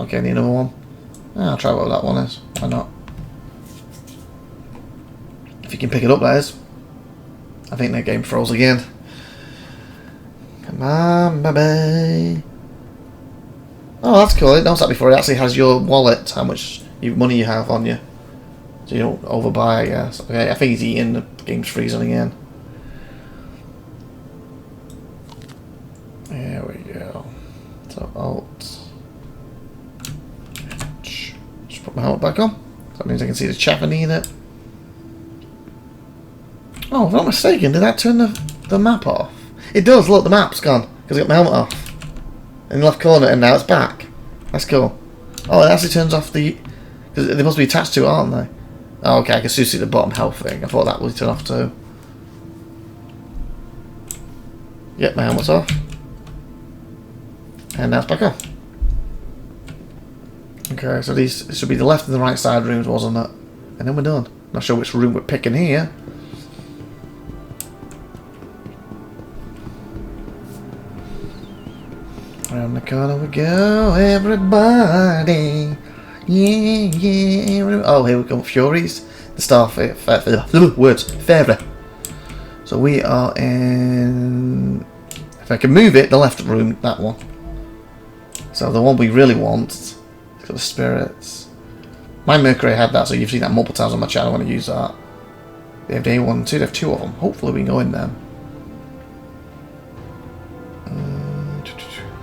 Okay, I need another one. I'll try what that one is. Why not? If you can pick it up, that is. I think that game froze again. Come on, baby. Oh, that's cool. It knows that before. It actually has your wallet, how much money you have on you. So you don't overbuy, I guess. Okay, I think he's eating. The game's freezing again. There we go. So, Alt. Just put my helmet back on. That means I can see the chaff in it. Oh, if I'm not mistaken, did that turn the map off? It does, look, the map's gone. Because I got my helmet off. In the left corner, and now it's back. That's cool. Oh, it actually turns off the... Because they must be attached to it, aren't they? Oh, okay, I can still see the bottom health thing. I thought that would turn off too. Yep, my helmet's off. And now it's back on. Okay, so these should be the left and the right side rooms, wasn't it? And then we're done. Not sure which room we're picking here. Around the corner we go, everybody. Yeah, yeah. Oh, here we go. Furies. The Starfire. Words. Fairy. So we are in... If I can move it, the left room, that one. So the one we really want, it's got the spirits. My Mercury had that, so you've seen that multiple times on my channel when I use that. They have day 1 and 2, they have 2 of them. Hopefully we can go in them.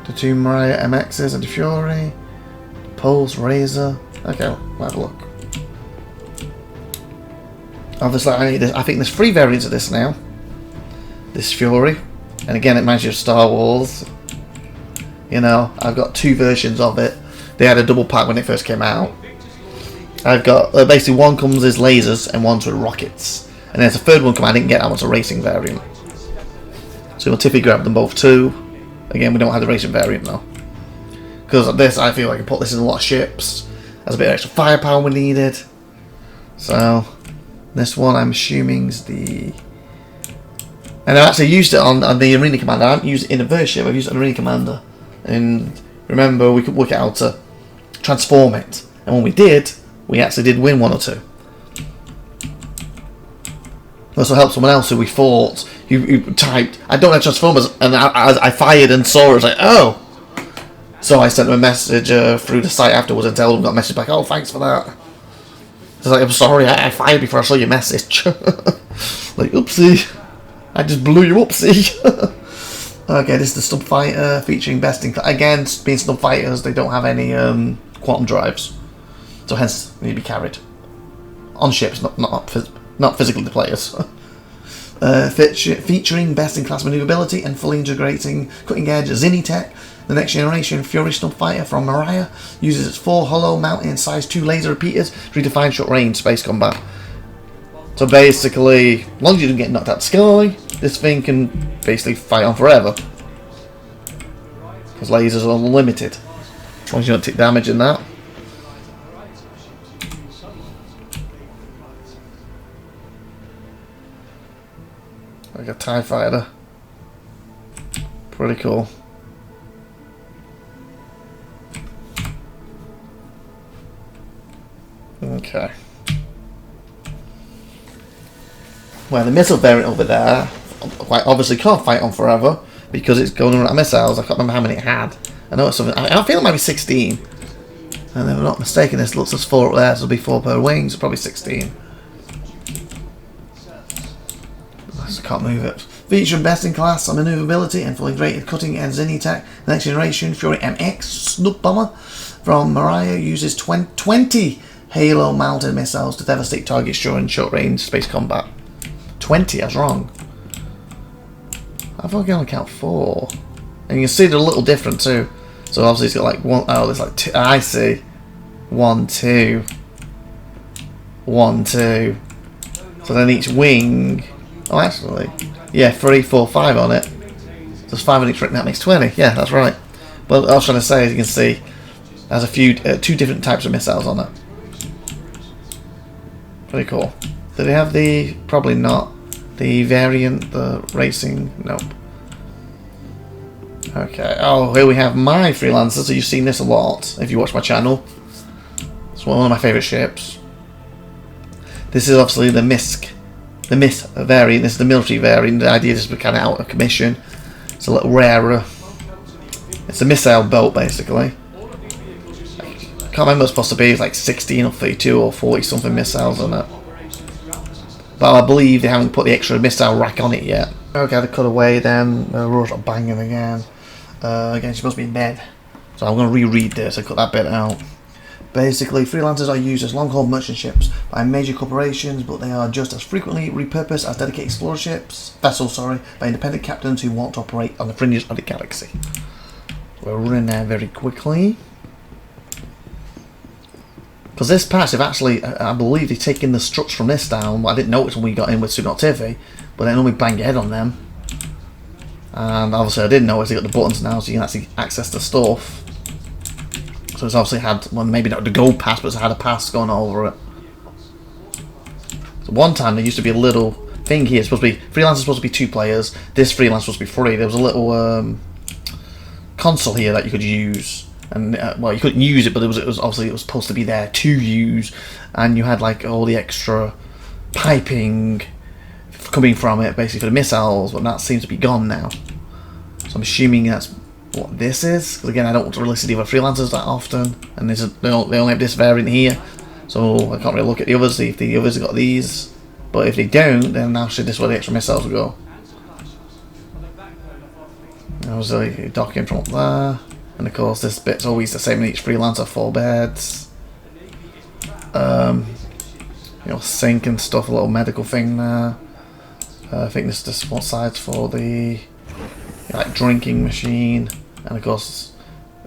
The 2 Mariah MXs and the Fury. Pulse, Razor. Okay, we'll have a look. Obviously, I think there's 3 variants of this now. This Fury. And again, it reminds you of Star Wars. You know, I've got 2 versions of it. They had a double pack when it first came out. I've got, basically one comes as lasers and one's with rockets. And there's a third one I didn't get, that one's a racing variant. So Tiffy grabbed them both too. Again, we don't have the racing variant though. Because of this, I feel like I can put this in a lot of ships. There's a bit of extra firepower we needed. So, this one I'm assuming is the... And I've actually used it on the Arena Commander. I haven't used it in a version, I've used it on Arena Commander. And remember, we could work out how to transform it. And when we did, we actually did win 1 or 2. It also helped someone else who we fought, who typed, I don't have Transformers, and I fired and saw it, I was like, oh! So I sent them a message through the site afterwards and told them, got a message back, oh, thanks for that. I was like, I'm sorry, I fired before I saw your message. Like, oopsie. I just blew you upsie. Okay, this is the Snub Fighter featuring best in class. Again, being Snub Fighters, they don't have any quantum drives. So hence, they need to be carried. On ships, not physically the players. Featuring best-in-class maneuverability and fully integrating cutting-edge Zinni tech, the next generation Fury Snub Fighter from Mariah uses its 4 hollow mountain size 2 laser repeaters to redefine short-range space combat. So basically, as long as you don't get knocked out of the sky, this thing can basically fight on forever. Because lasers are unlimited. As long as you don't take damage in that. Like a TIE fighter. Pretty cool. Okay. Well, the missile variant over there, quite obviously can't fight on forever because it's going around missiles. I can't remember how many it had. I know it's something. I feel it might be 16. And if I'm not mistaken, this looks as 4 up there, so it'll be 4 per wing, so probably 16. I can't move it. Featuring best in class on maneuverability and fully integrated cutting edge Zinni tech, the next generation Fury MX Snub Bomber from Mariah uses 20 Halo mounted missiles to devastate targets during short range space combat. 20, I was wrong. I thought I can only count 4. And you can see they're a little different too. So obviously it's got like 1, oh, there's like 2, I see. 1, 2. 1, 2. So then each wing, oh actually, yeah, 3, 4, 5 on it. So there's 5 on each ring, that makes 20. Yeah, that's right. But what I was trying to say, as you can see, there's a few, 2 different types of missiles on it. Pretty cool. Do they have the, probably not, the variant, the racing? Nope. Okay, oh, here we have my Freelancer, so you've seen this a lot if you watch my channel. It's one of my favourite ships. This is obviously the Misc. The Misc variant, this is the military variant. The idea is we're kind of out of commission. It's a little rarer. It's a missile boat, basically. I can't remember what it's supposed to be. It's like 16 or 32 or 40 something missiles on it. But I believe they haven't put the extra missile rack on it yet. Okay, they cut away then. Aurora's banging again. Again, she's supposed to be in bed. So I'm going to reread this. I cut that bit out. Basically, freelancers are used as long-haul merchant ships by major corporations, but they are just as frequently repurposed as dedicated explorer vessels, by independent captains who want to operate on the fringes of the galaxy. We're running there very quickly. Because this patch, they've actually, I believe they've taken the struts from this down. Well, I didn't notice when we got in with SupernovaTiffy, but then only bang your head on them. And obviously I did notice they got the buttons now, so you can actually access the stuff. So it's obviously had, well, maybe not the gold pass, but it's had a pass going over it. So one time there used to be a little thing here. It's supposed to be, freelance is supposed to be 2 players. This freelance was supposed to be 3. There was a little console here that you could use. And well, you couldn't use it, but it was obviously it was supposed to be there to use. And you had like all the extra piping coming from it, basically for the missiles, but that seems to be gone now. So I'm assuming that's what this is, because again I don't really see the other freelancers that often, and they only have this variant here, so I can't really look at the others, see if the others have got these, but if they don't, then actually this is where the extra missiles will go. There's a docking from up there, and of course this bit's always the same in each freelancer, 4 beds, you know, sink and stuff, a little medical thing there. I think this is one side's for the like drinking machine, and of course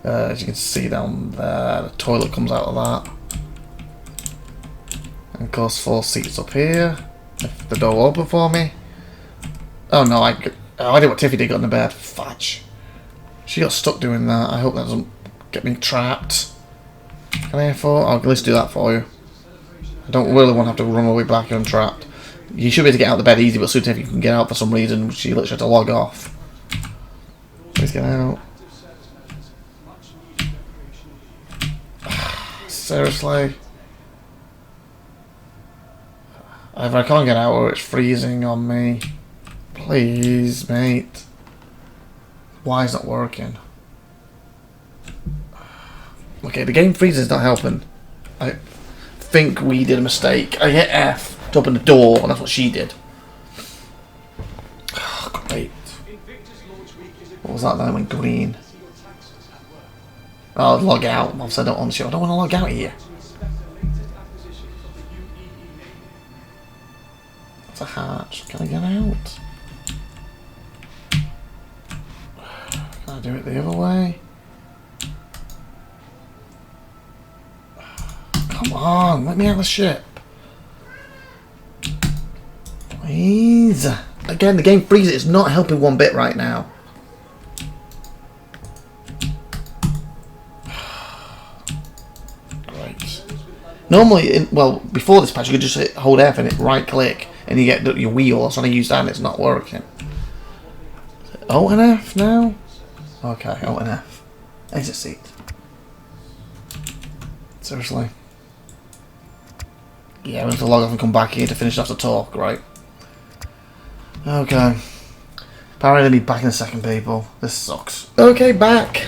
as you can see down there, the toilet comes out of that, and of course 4 seats up here. If the door open for me. Oh no, I did what Tiffy did, got in the bed. Fudge, she got stuck doing that. I hope that doesn't get me trapped. Can I I'll at least do that for you. I don't really want to have to run all the way back and trapped. You should be able to get out of the bed easy, but soon if you can get out for some reason, she literally had to log off. Please get out. Seriously? Either I can't get out or it's freezing on me. Please, mate. Why is it not working? Okay, the game freezes not helping. I think we did a mistake. I hit F to open the door, and that's what she did. Oh, great. What was that then? It went green. Oh, log out. Obviously, I don't want to log out here. That's a hatch. Can I get out? Can I do it the other way? Come on, let me out of the ship. Please. Again, the game freezes. It's not helping one bit right now. Great. Normally, well, before this patch, you could just hold F and it right click, and you get your wheel. I was trying to use that, and it's not working. O and F now. Okay, O and F. Exit seat. Seriously. Yeah, we have to log off and come back here to finish off the talk, right? Okay. Apparently I'll be back in a second, people. This sucks. Okay, back.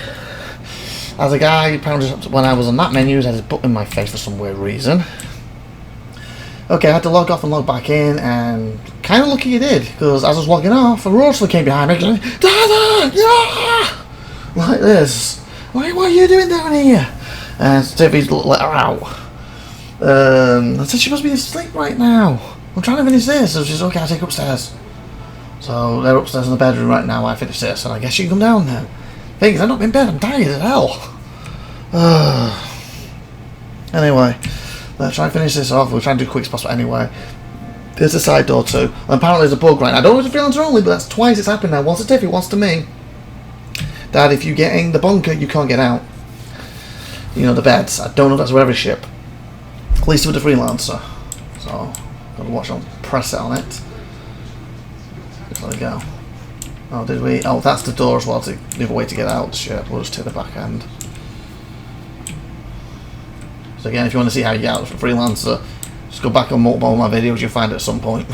As a guy, apparently when I was on that menu, he had his butt in my face for some weird reason. Okay, I had to log off and log back in, and kind of lucky you did, because as I was logging off, a roaster came behind me going, Dada! Yeah! Like this. Like, what are you doing down here? And Tiffy's let her out. I said she must be asleep right now. I'm trying to finish this. So she's okay, I'll take her upstairs. So they're upstairs in the bedroom right now. I finish this, and I guess you can come down then. Things, I'm not in bed. I'm tired as hell. Anyway, let's try and finish this off. We'll try and do quick spots, but anyway. There's a side door too. And apparently there's a bug right now. I don't know if it's freelancer only, but that's twice it's happened now. Once to Tiffy, once to me. That if you get in the bunker, you can't get out. You know, the beds. I don't know if that's for every ship. At least with the freelancer. So, gotta watch on press it on it. There we go. Oh, did we? Oh, that's the door as well. The other way to get out the ship. We'll just take the back end. So again, if you want to see how you get out for freelancer, just go back on multiple of my videos. You'll find it at some point.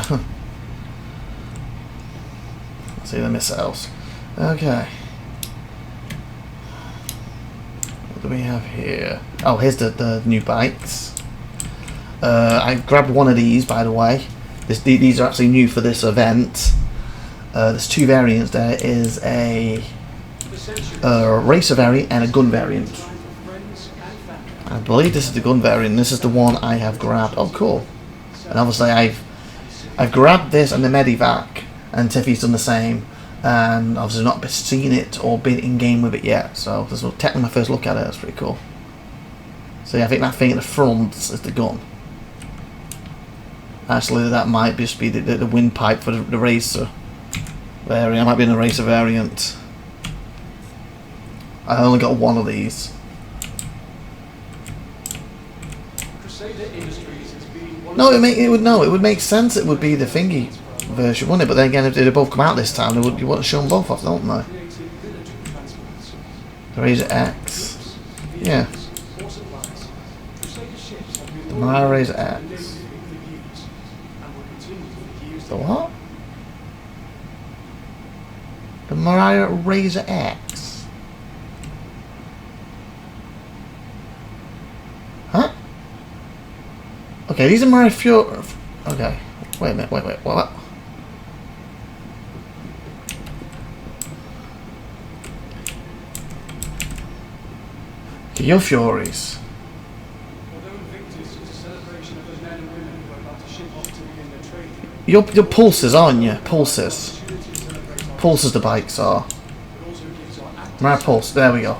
See the missiles. Okay. What do we have here? Oh, here's the new bikes. I grabbed one of these, by the way. These are actually new for this event. There's two variants. There is a racer variant and a gun variant. I believe this is the gun variant. This is the one I have grabbed. Oh, cool. And obviously I've grabbed this and the Medivac, and Tiffy's done the same. And obviously not seen it or been in game with it yet. So this is technically my first look at it. That's pretty cool. So yeah, I think that thing at the front is the gun. Actually, that might just be the windpipe for the racer variant. Might be in the racer variant. I only got one of these. No, it would make sense. It would be the thingy version, wouldn't it? But then again, if they both come out this time, you want to show them both off, don't they? The Razor X, yeah. The Mariah Razor X. The what? The Mariah Razor X. Huh? Okay, these are Mariah Fury. Okay, wait a minute, wait, what? Okay, your Furies. Your Pulses, aren't you? Pulses. Pulses the bikes are. Mariah Pulse, there we go.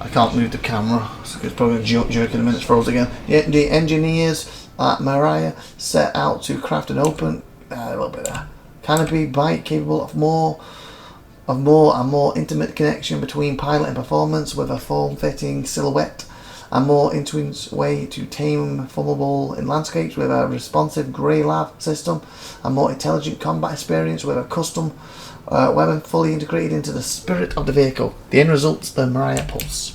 I can't move the camera, so it's probably going to jerk in a minute, it's froze again. The engineers at Mariah set out to craft an open, a little bit there, canopy bike capable of more and more intimate connection between pilot and performance, with a form-fitting silhouette, a more intuitive way to tame formable in landscapes, with a responsive grey lab system, a more intelligent combat experience with a custom weapon fully integrated into the spirit of the vehicle. The end result's the Mariah Pulse.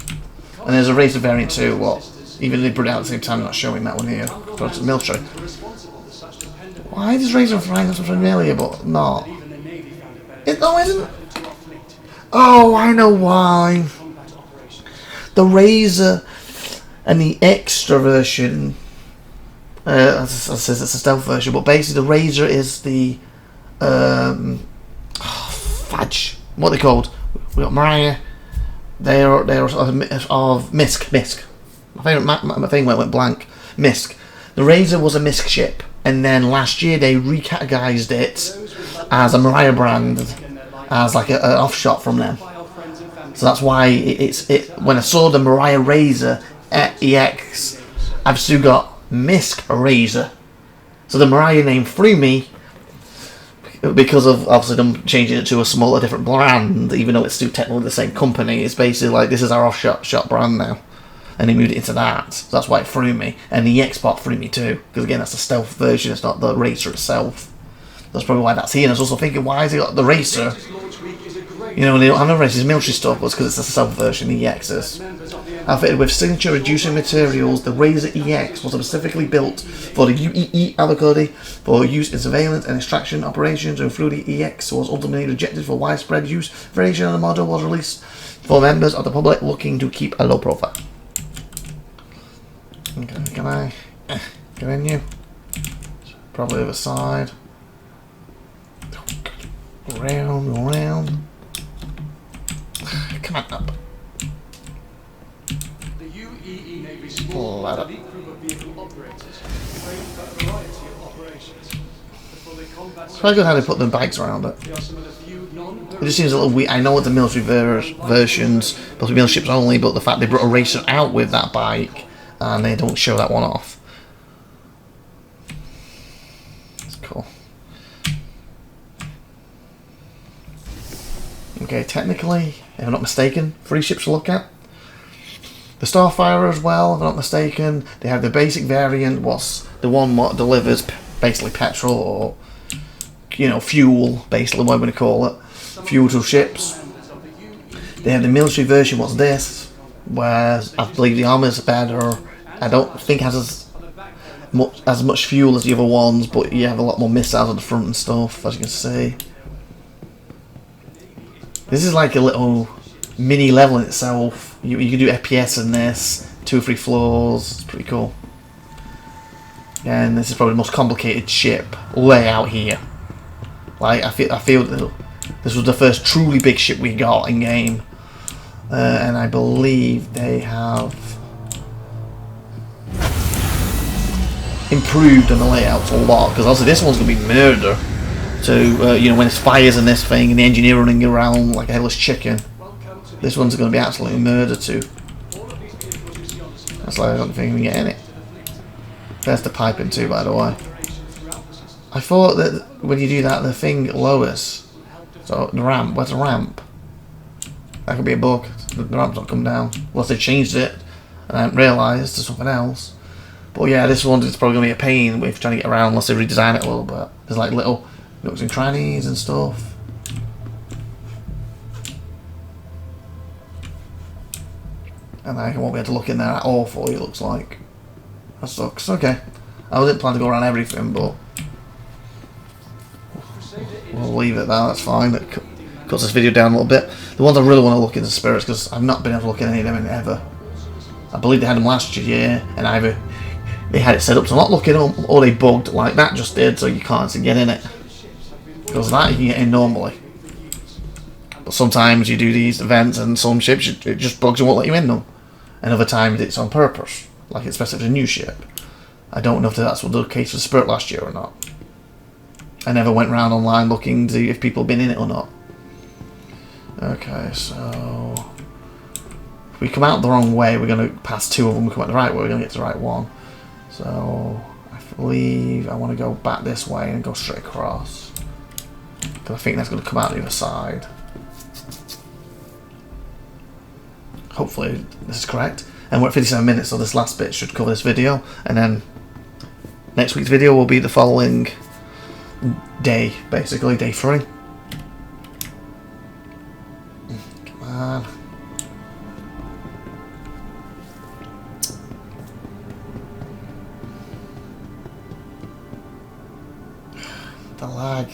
And there's a Razor variant too, even they put it out at the same time, not showing that one here, but it's military. Why does Razor find something familiar but not? No, isn't. Oh, I know why. The Razor and the extra version, as I says, it's a stealth version, but basically the Razor is the fudge. What are they called? We got Mariah. They're of Misc. My thing went blank. Misc. The Razor was a Misc ship, and then last year they recategorized it as a Mariah brand, as like an offshot from them. So that's why when I saw the Mariah Razor EX, I've still got Misc Razor. So the Mariah name threw me because of obviously them changing it to a smaller, different brand, even though it's still technically the same company. It's basically like, this is our offshot brand now, and they moved it into that. So that's why it threw me, and the EX part threw me too, because again, that's the stealth version. It's not the Racer itself. That's probably why that's here. And I was also thinking, why has he got the Racer? You know, when they don't have no Racers, military stuff, was because it's a stealth version. The EX is outfitted with signature reducing materials. The Razor EX was specifically built for the UEE Avocado for use in surveillance and extraction operations, and through the EX was ultimately rejected for widespread use. Variation of the model was released for members of the public looking to keep a low profile. Okay, can I get in you? Probably other side. Round. Come on up. The UEE Navy Small Elite Group of Vehicle Operators trained for a variety of operations. It's quite good how they put the bikes around it. It just seems a little weird. I know it's the military versions, supposed to be military ships only, but the fact they brought a Racer out with that bike and they don't show that one off. That's cool. Okay, technically, if I'm not mistaken, 3 ships to look at. The Starfire as well, if I'm not mistaken. They have the basic variant, what's the one what delivers basically petrol or, you know, fuel, basically what I'm going to call it. Fuel to ships. They have the military version, what's this, where I believe the armor's better. I don't think it has as much fuel as the other ones, but you have a lot more missiles on the front and stuff, as you can see. This is like a little mini level in itself. You can do FPS in this, 2 or 3 floors. It's pretty cool. And this is probably the most complicated ship layout here. Like I feel that this was the first truly big ship we got in game, and I believe they have improved on the layouts a lot, because obviously this one's gonna be murder. So you know, when it's fires in this thing and the engineer running around like a headless chicken, this one's gonna be absolutely murder too. That's like I don't think we can get in it. There's the piping too, by the way. I thought that when you do that, the thing lowers. So the ramp, where's the ramp? That could be a bug. The ramp's not come down. Unless they changed it and I haven't realised there's something else. But yeah, this one is probably going to be a pain with trying to get around unless they redesign it a little bit. There's like little nooks and crannies and stuff. And I won't be able to look in there at all for you, it looks like. That sucks. Okay. I didn't plan to go around everything, but we'll leave it there, that's fine. That cuts this video down a little bit. The ones I really want to look into spirits, because I've not been able to look at any of them in ever. I believe they had them last year, and either they had it set up so I'm not looking at them, or they bugged like that just did, so you can't get in it. Because that you can get in normally. But sometimes you do these events and some ships, it just bugs and won't let you in them. And other times it's on purpose, like especially if it's a new ship. I don't know if that's what the case for Spirit last year or not. I never went around online looking to see if people have been in it or not. Okay, so if we come out the wrong way, we're going to pass 2 of them. We come out the right way, we're going to get to the right one. So I believe I want to go back this way and go straight across, because I think that's going to come out the other side. Hopefully this is correct. And we're at 57 minutes, so this last bit should cover this video, and then next week's video will be the following day, basically day 3. Come on. The lag.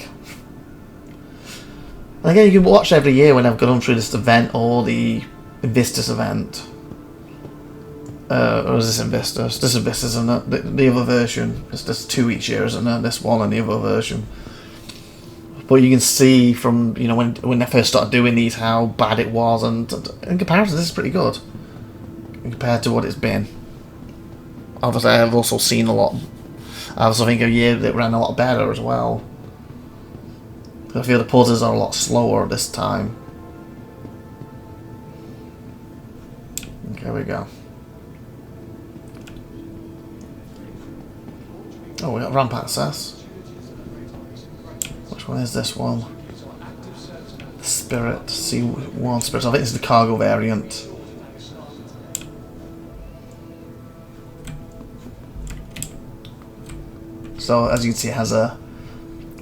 And again, you can watch every year when I've gone through this event or the INVICTUS event. Or is this INVICTUS? This INVICTUS, isn't it? The other version. There's 2 each year, isn't there? This one and the other version. But you can see from, you know, when they first started doing these, how bad it was, and in comparison, this is pretty good compared to what it's been. Obviously, I've also seen a lot. I also think a year that ran a lot better as well. I feel the pauses are a lot slower this time. Okay, we go. Oh, we got ramp access. Which one is this one? The Spirit, C1 Spirit. So I think this is the cargo variant. So as you can see, it has a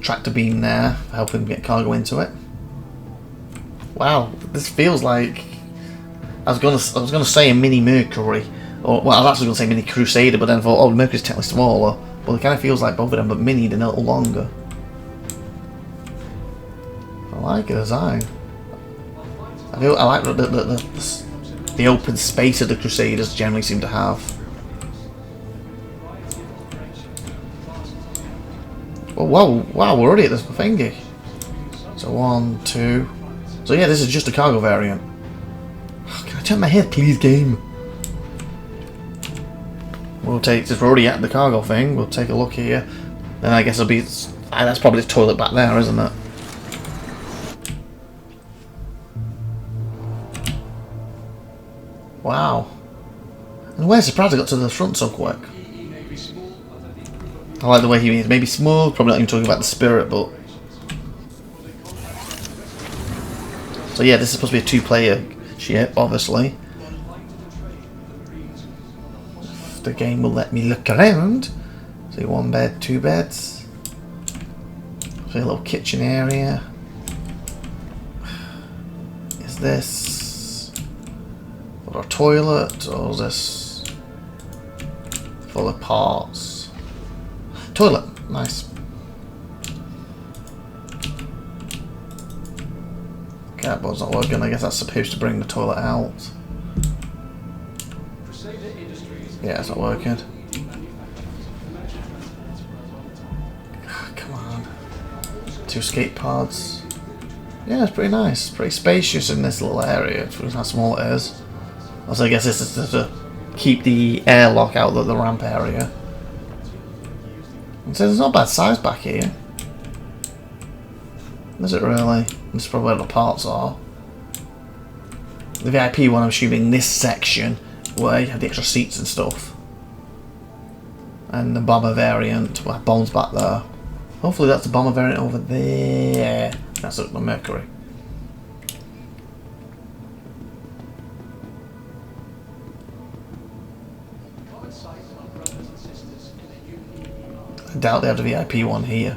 tractor beam there for helping get cargo into it. Wow, this feels like I was gonna say a mini Mercury, or well, I was actually gonna say mini Crusader, but then I thought, oh, Mercury's technically smaller. Well, it kind of feels like both of them, but mini and a little longer. I like the design. I like the open space that the Crusaders generally seem to have. Oh, wow, we're already at this thingy. So 1, 2. So yeah, this is just a cargo variant. Can I turn my head, please, game? We'll take, since we're already at the cargo thing, we'll take a look here. Then I guess it'll be, that's probably the toilet back there, isn't it? Wow. And where's surprised I got to the front so quick? I like the way he is. Maybe smooth, probably not even talking about the Spirit, but... So yeah, this is supposed to be a 2-player ship, obviously. If the game will let me look around. See, 1 bed, 2 beds. See, a little kitchen area. Is this... or a toilet, or is this... full of parts? Toilet, nice. cat button's not working. I guess that's supposed to bring the toilet out. Yeah, it's not working. Come on. 2 skate pods. Yeah, it's pretty nice. Pretty spacious in this little area for how small it is. Also, I guess this is to keep the airlock out of the ramp area. And so there's not a bad size back here. Is it really? This is probably where the parts are. The VIP one, I'm assuming this section where you have the extra seats and stuff. And the bomber variant, well, bombs back there. Hopefully that's the bomber variant over there. That's the Mercury. I doubt they have the VIP one here.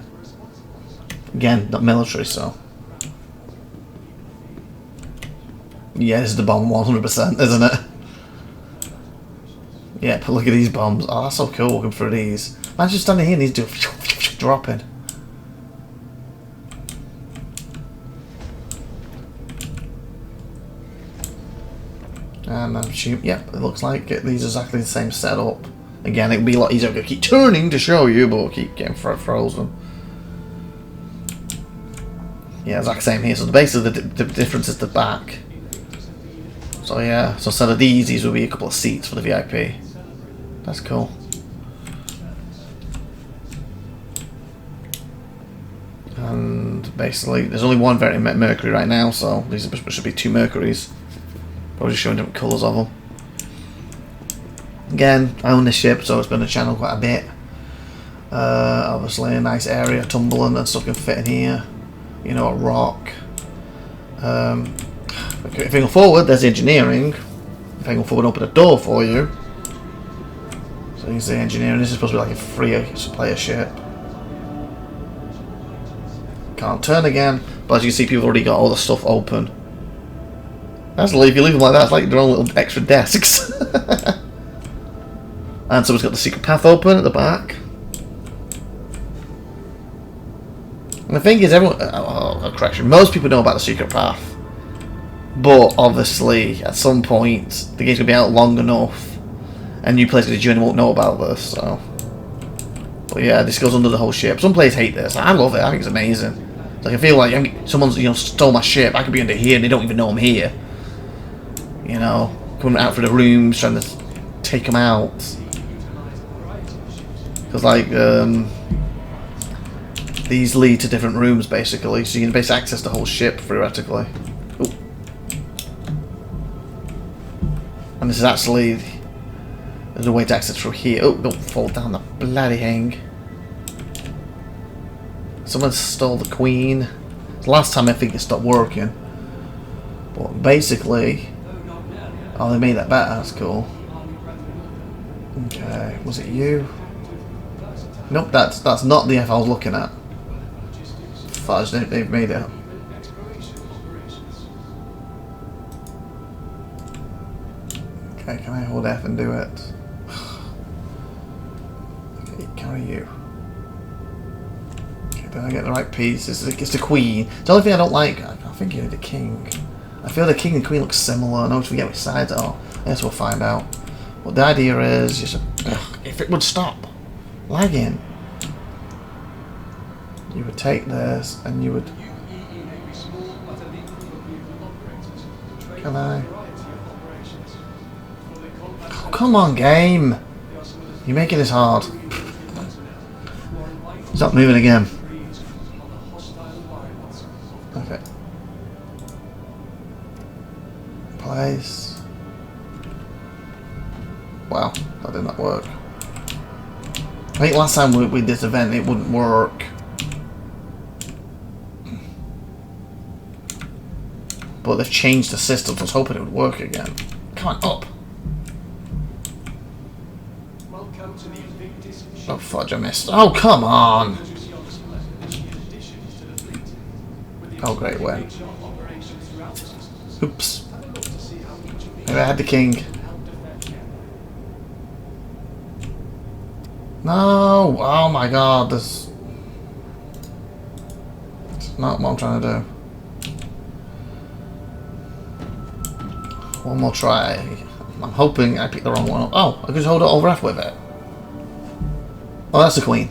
Again, not military, so. Yeah, this is the bomb 100%, isn't it? Yeah, but look at these bombs. Oh, that's so cool walking through these. Imagine standing here and these do dropping. And I'm assuming, yep, it looks like these are exactly the same setup. Again, it would be a lot easier to keep turning to show you, but we'll keep getting frozen. Yeah, exact same here. So basically the difference is the back. So yeah, so instead of these will be a couple of seats for the VIP. That's cool. And basically, there's only one variant Mercury right now, so these should be 2 Mercuries. Probably just showing different colours of them. Again, I own this ship, so it's been on the channel quite a bit. Obviously, a nice area, tumbling and stuff can fit in here. You know, a rock. If I go forward, there's engineering. If I go forward, open a door for you. So you can see engineering. This is supposed to be like a free player ship. Can't turn again, but as you can see, people already got all the stuff open. Actually, if you leave them like that, it's like their own little extra desks. And someone's got the secret path open at the back. And the thing is, everyone, correction, most people know about the secret path. But obviously, at some point, the game's gonna be out long enough, and new players gonna join and won't know about this. So, but yeah, this goes under the whole ship. Some players hate this. I love it. I think it's amazing. It's like I feel like someone's stole my ship. I could be under here, and they don't even know I'm here. You know, coming out for the rooms, trying to take them out. Because like these lead to different rooms basically, so you can basically access the whole ship theoretically. Ooh. And this is actually, there's a way to access through here. Oh, don't fall down the bloody thing. Someone stole the Queen. It's the last time I think it stopped working. But basically, oh, they made that better. That's cool. Okay, was it you? Nope, that's not the F I was looking at. Fudge, they've made it. Okay, can I hold F and do it? Okay, carry you. Okay, did I get the right piece? It's the Queen. The only thing I don't like, I think you need the King. I feel the King and Queen look similar. I know if we get which sides are. I guess we'll find out. But the idea is just if it would stop lagging, you would take this and you would. Can I? Oh, come on, game! You're making this hard. Stop moving again. Okay. Place. Wow, that did not work. I think last time we did this event it wouldn't work. But they've changed the system, so I was hoping it would work again. Come on, up! Oh fudge, I missed. Oh, come on! Oh great, wait. Oops. Maybe I had the King. No! Oh my god, this... It's not what I'm trying to do. One more try. I'm hoping I picked the wrong one up. Oh, I can just hold it over F with it. Oh, that's the queen.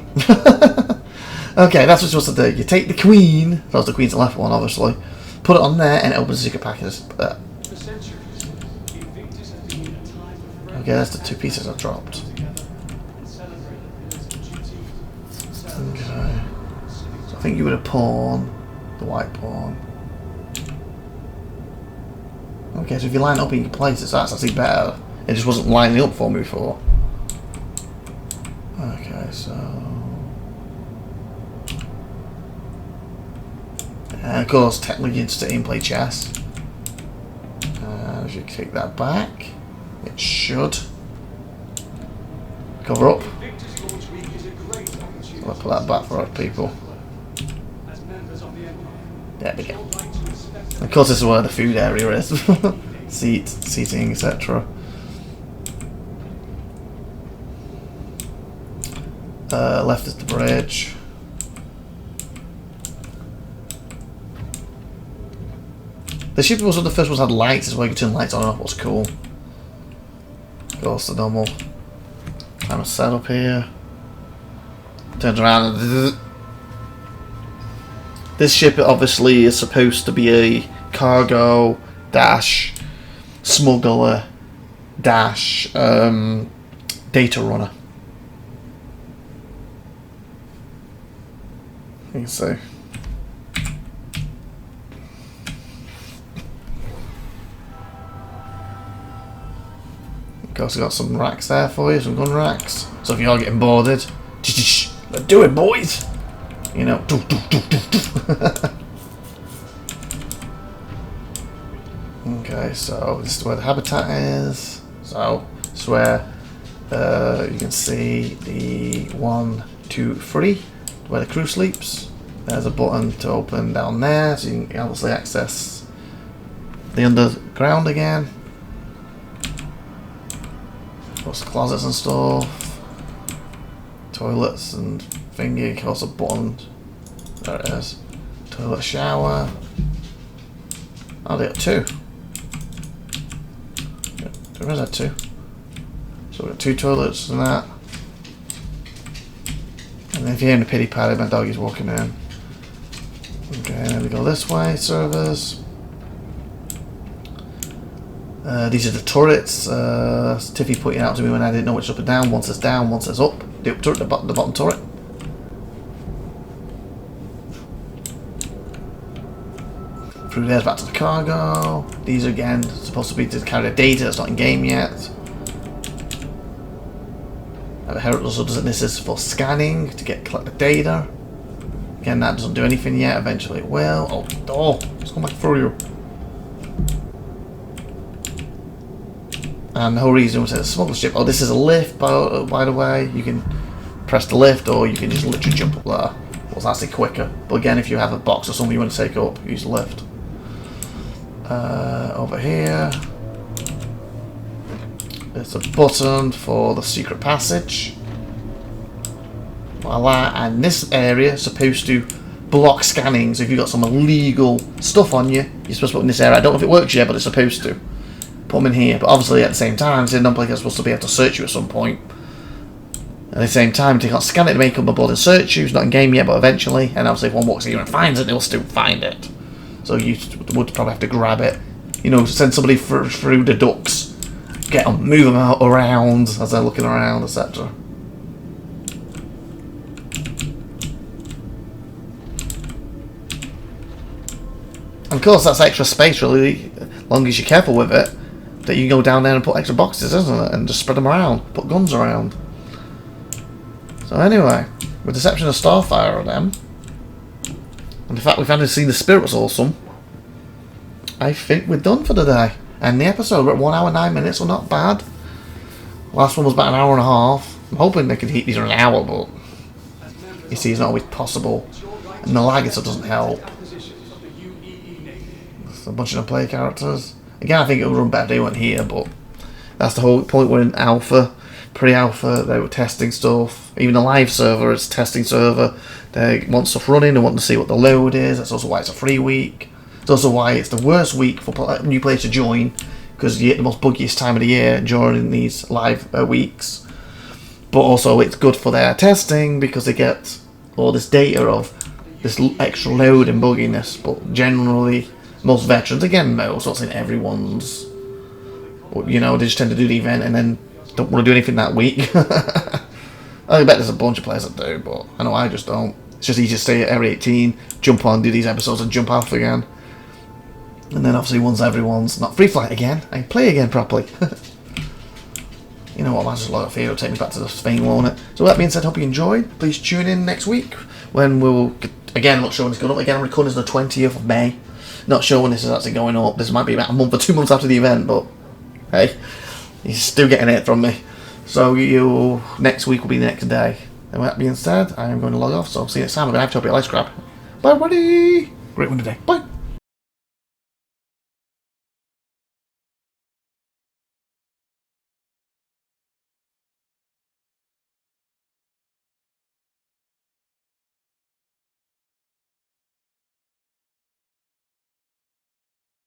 Okay, that's what you're supposed to do. You take the queen, that's the queen's the left one, obviously. Put it on there, and it opens the secret package. For centuries, INVICTUS has been a time of Okay, that's the 2 pieces I dropped. Okay. So I think you would have pawned the white pawn. Okay, so if you line it up in your places, that's actually better. It just wasn't lining up for me before. Okay, so... And of course, technically you stay and play chess. If you take that back, it should cover up. I'll put that back for our people. There we go. Of course, this is where the food area is. Seating, etc. Left is the bridge. The ship was one of the first ones that had lights, as well you could turn lights on and off, what's cool. Of course, the normal kind of setup here. Turns around and this ship obviously is supposed to be a cargo dash smuggler dash data runner. You can see. Of course, we've got some racks there for you, some gun racks. So if you are getting boarded, let's do it, boys! You know, okay, so this is where the habitat is. So this is where you can see the 1, 2, 3, where the crew sleeps. There's a button to open down there, so you can obviously access the underground again. Plus closets and stuff, toilets and thingy. Of course, a button. There it is. Toilet, shower. Oh, they got 2. There is that 2. So we've got 2 toilets and that. And then if you're in the pity paddy, my dog is walking in. Okay, then we go this way. Servers. These are the turrets. Tiffy pointed out to me when I didn't know which up and down. One says down, one says up. The up turret, the bottom turret. Through there's back to the cargo. These are again supposed to be to carry the data that's not in game yet. Also, this is for scanning to collect the data. Again, that doesn't do anything yet. Eventually it will. Oh, it's going back through you. And the whole reason was that the smuggler ship. Oh, this is a lift, by the way. You can press the lift, or you can just literally jump up there. Well, it's actually quicker. But again, if you have a box or something you want to take up, use the lift. Over here, there's a button for the secret passage. Voila! And this area is supposed to block scanning. So if you've got some illegal stuff on you, you're supposed to put in this area. I don't know if it works yet, but it's supposed to. Put them in here, but obviously at the same time, so non-players are supposed to be able to search you at some point. At the same time, they can't scan it to make up a board and search you. It's not in game yet, but eventually. And obviously, if one walks here and finds it, they'll still find it. So you would probably have to grab it. You know, send somebody through the ducts, get them, move them out around as they're looking around, etc. Of course, that's extra space, really, as long as you're careful with it. That you can go down there and put extra boxes, isn't it? And just spread them around. Put guns around. So anyway, with the exception of Starfire on them, and the fact we've finally seen the Spirit was awesome, I think we're done for the day. And the episode, we're at 1 hour 9 minutes, so not bad. Last one was about an hour and a half. I'm hoping they could hit these in an hour, but you see, it's not always possible. And the lag so doesn't help. It's a bunch of play characters. Again, I think it would run better if they weren't here, but that's the whole point. We're in alpha, pre-alpha, they were testing stuff. Even the live server is testing server. They want stuff running, they want to see what the load is. That's also why it's a free week. It's also why it's the worst week for new players to join, because you get the most buggiest time of the year during these live weeks. But also it's good for their testing because they get all this data of this extra load and bugginess. But generally, most veterans, again, most, not saying everyone's, you know, they just tend to do the event and then don't want to do anything that week. I bet there's a bunch of players that do, but I know I just don't. It's just easier to stay at Area 18, jump on, do these episodes, and jump off again. And then obviously once everyone's not free flight again, I can play again properly. You know what, that's just a lot of fear. It'll take me back to the Spain, won't it? So with that being said, hope you enjoyed. Please tune in next week when we'll, again, not sure when it's going up. Again, I'm recording this on the 20th of May. Not sure when this is actually going up. This might be about a month or 2 months after the event, but hey, you're still getting it from me. So next week will be the next day. And with that being said, I am going to log off, so I'll see you next time. I'm going to have to help you at Ice Grab. Bye, buddy! Great one today. Bye!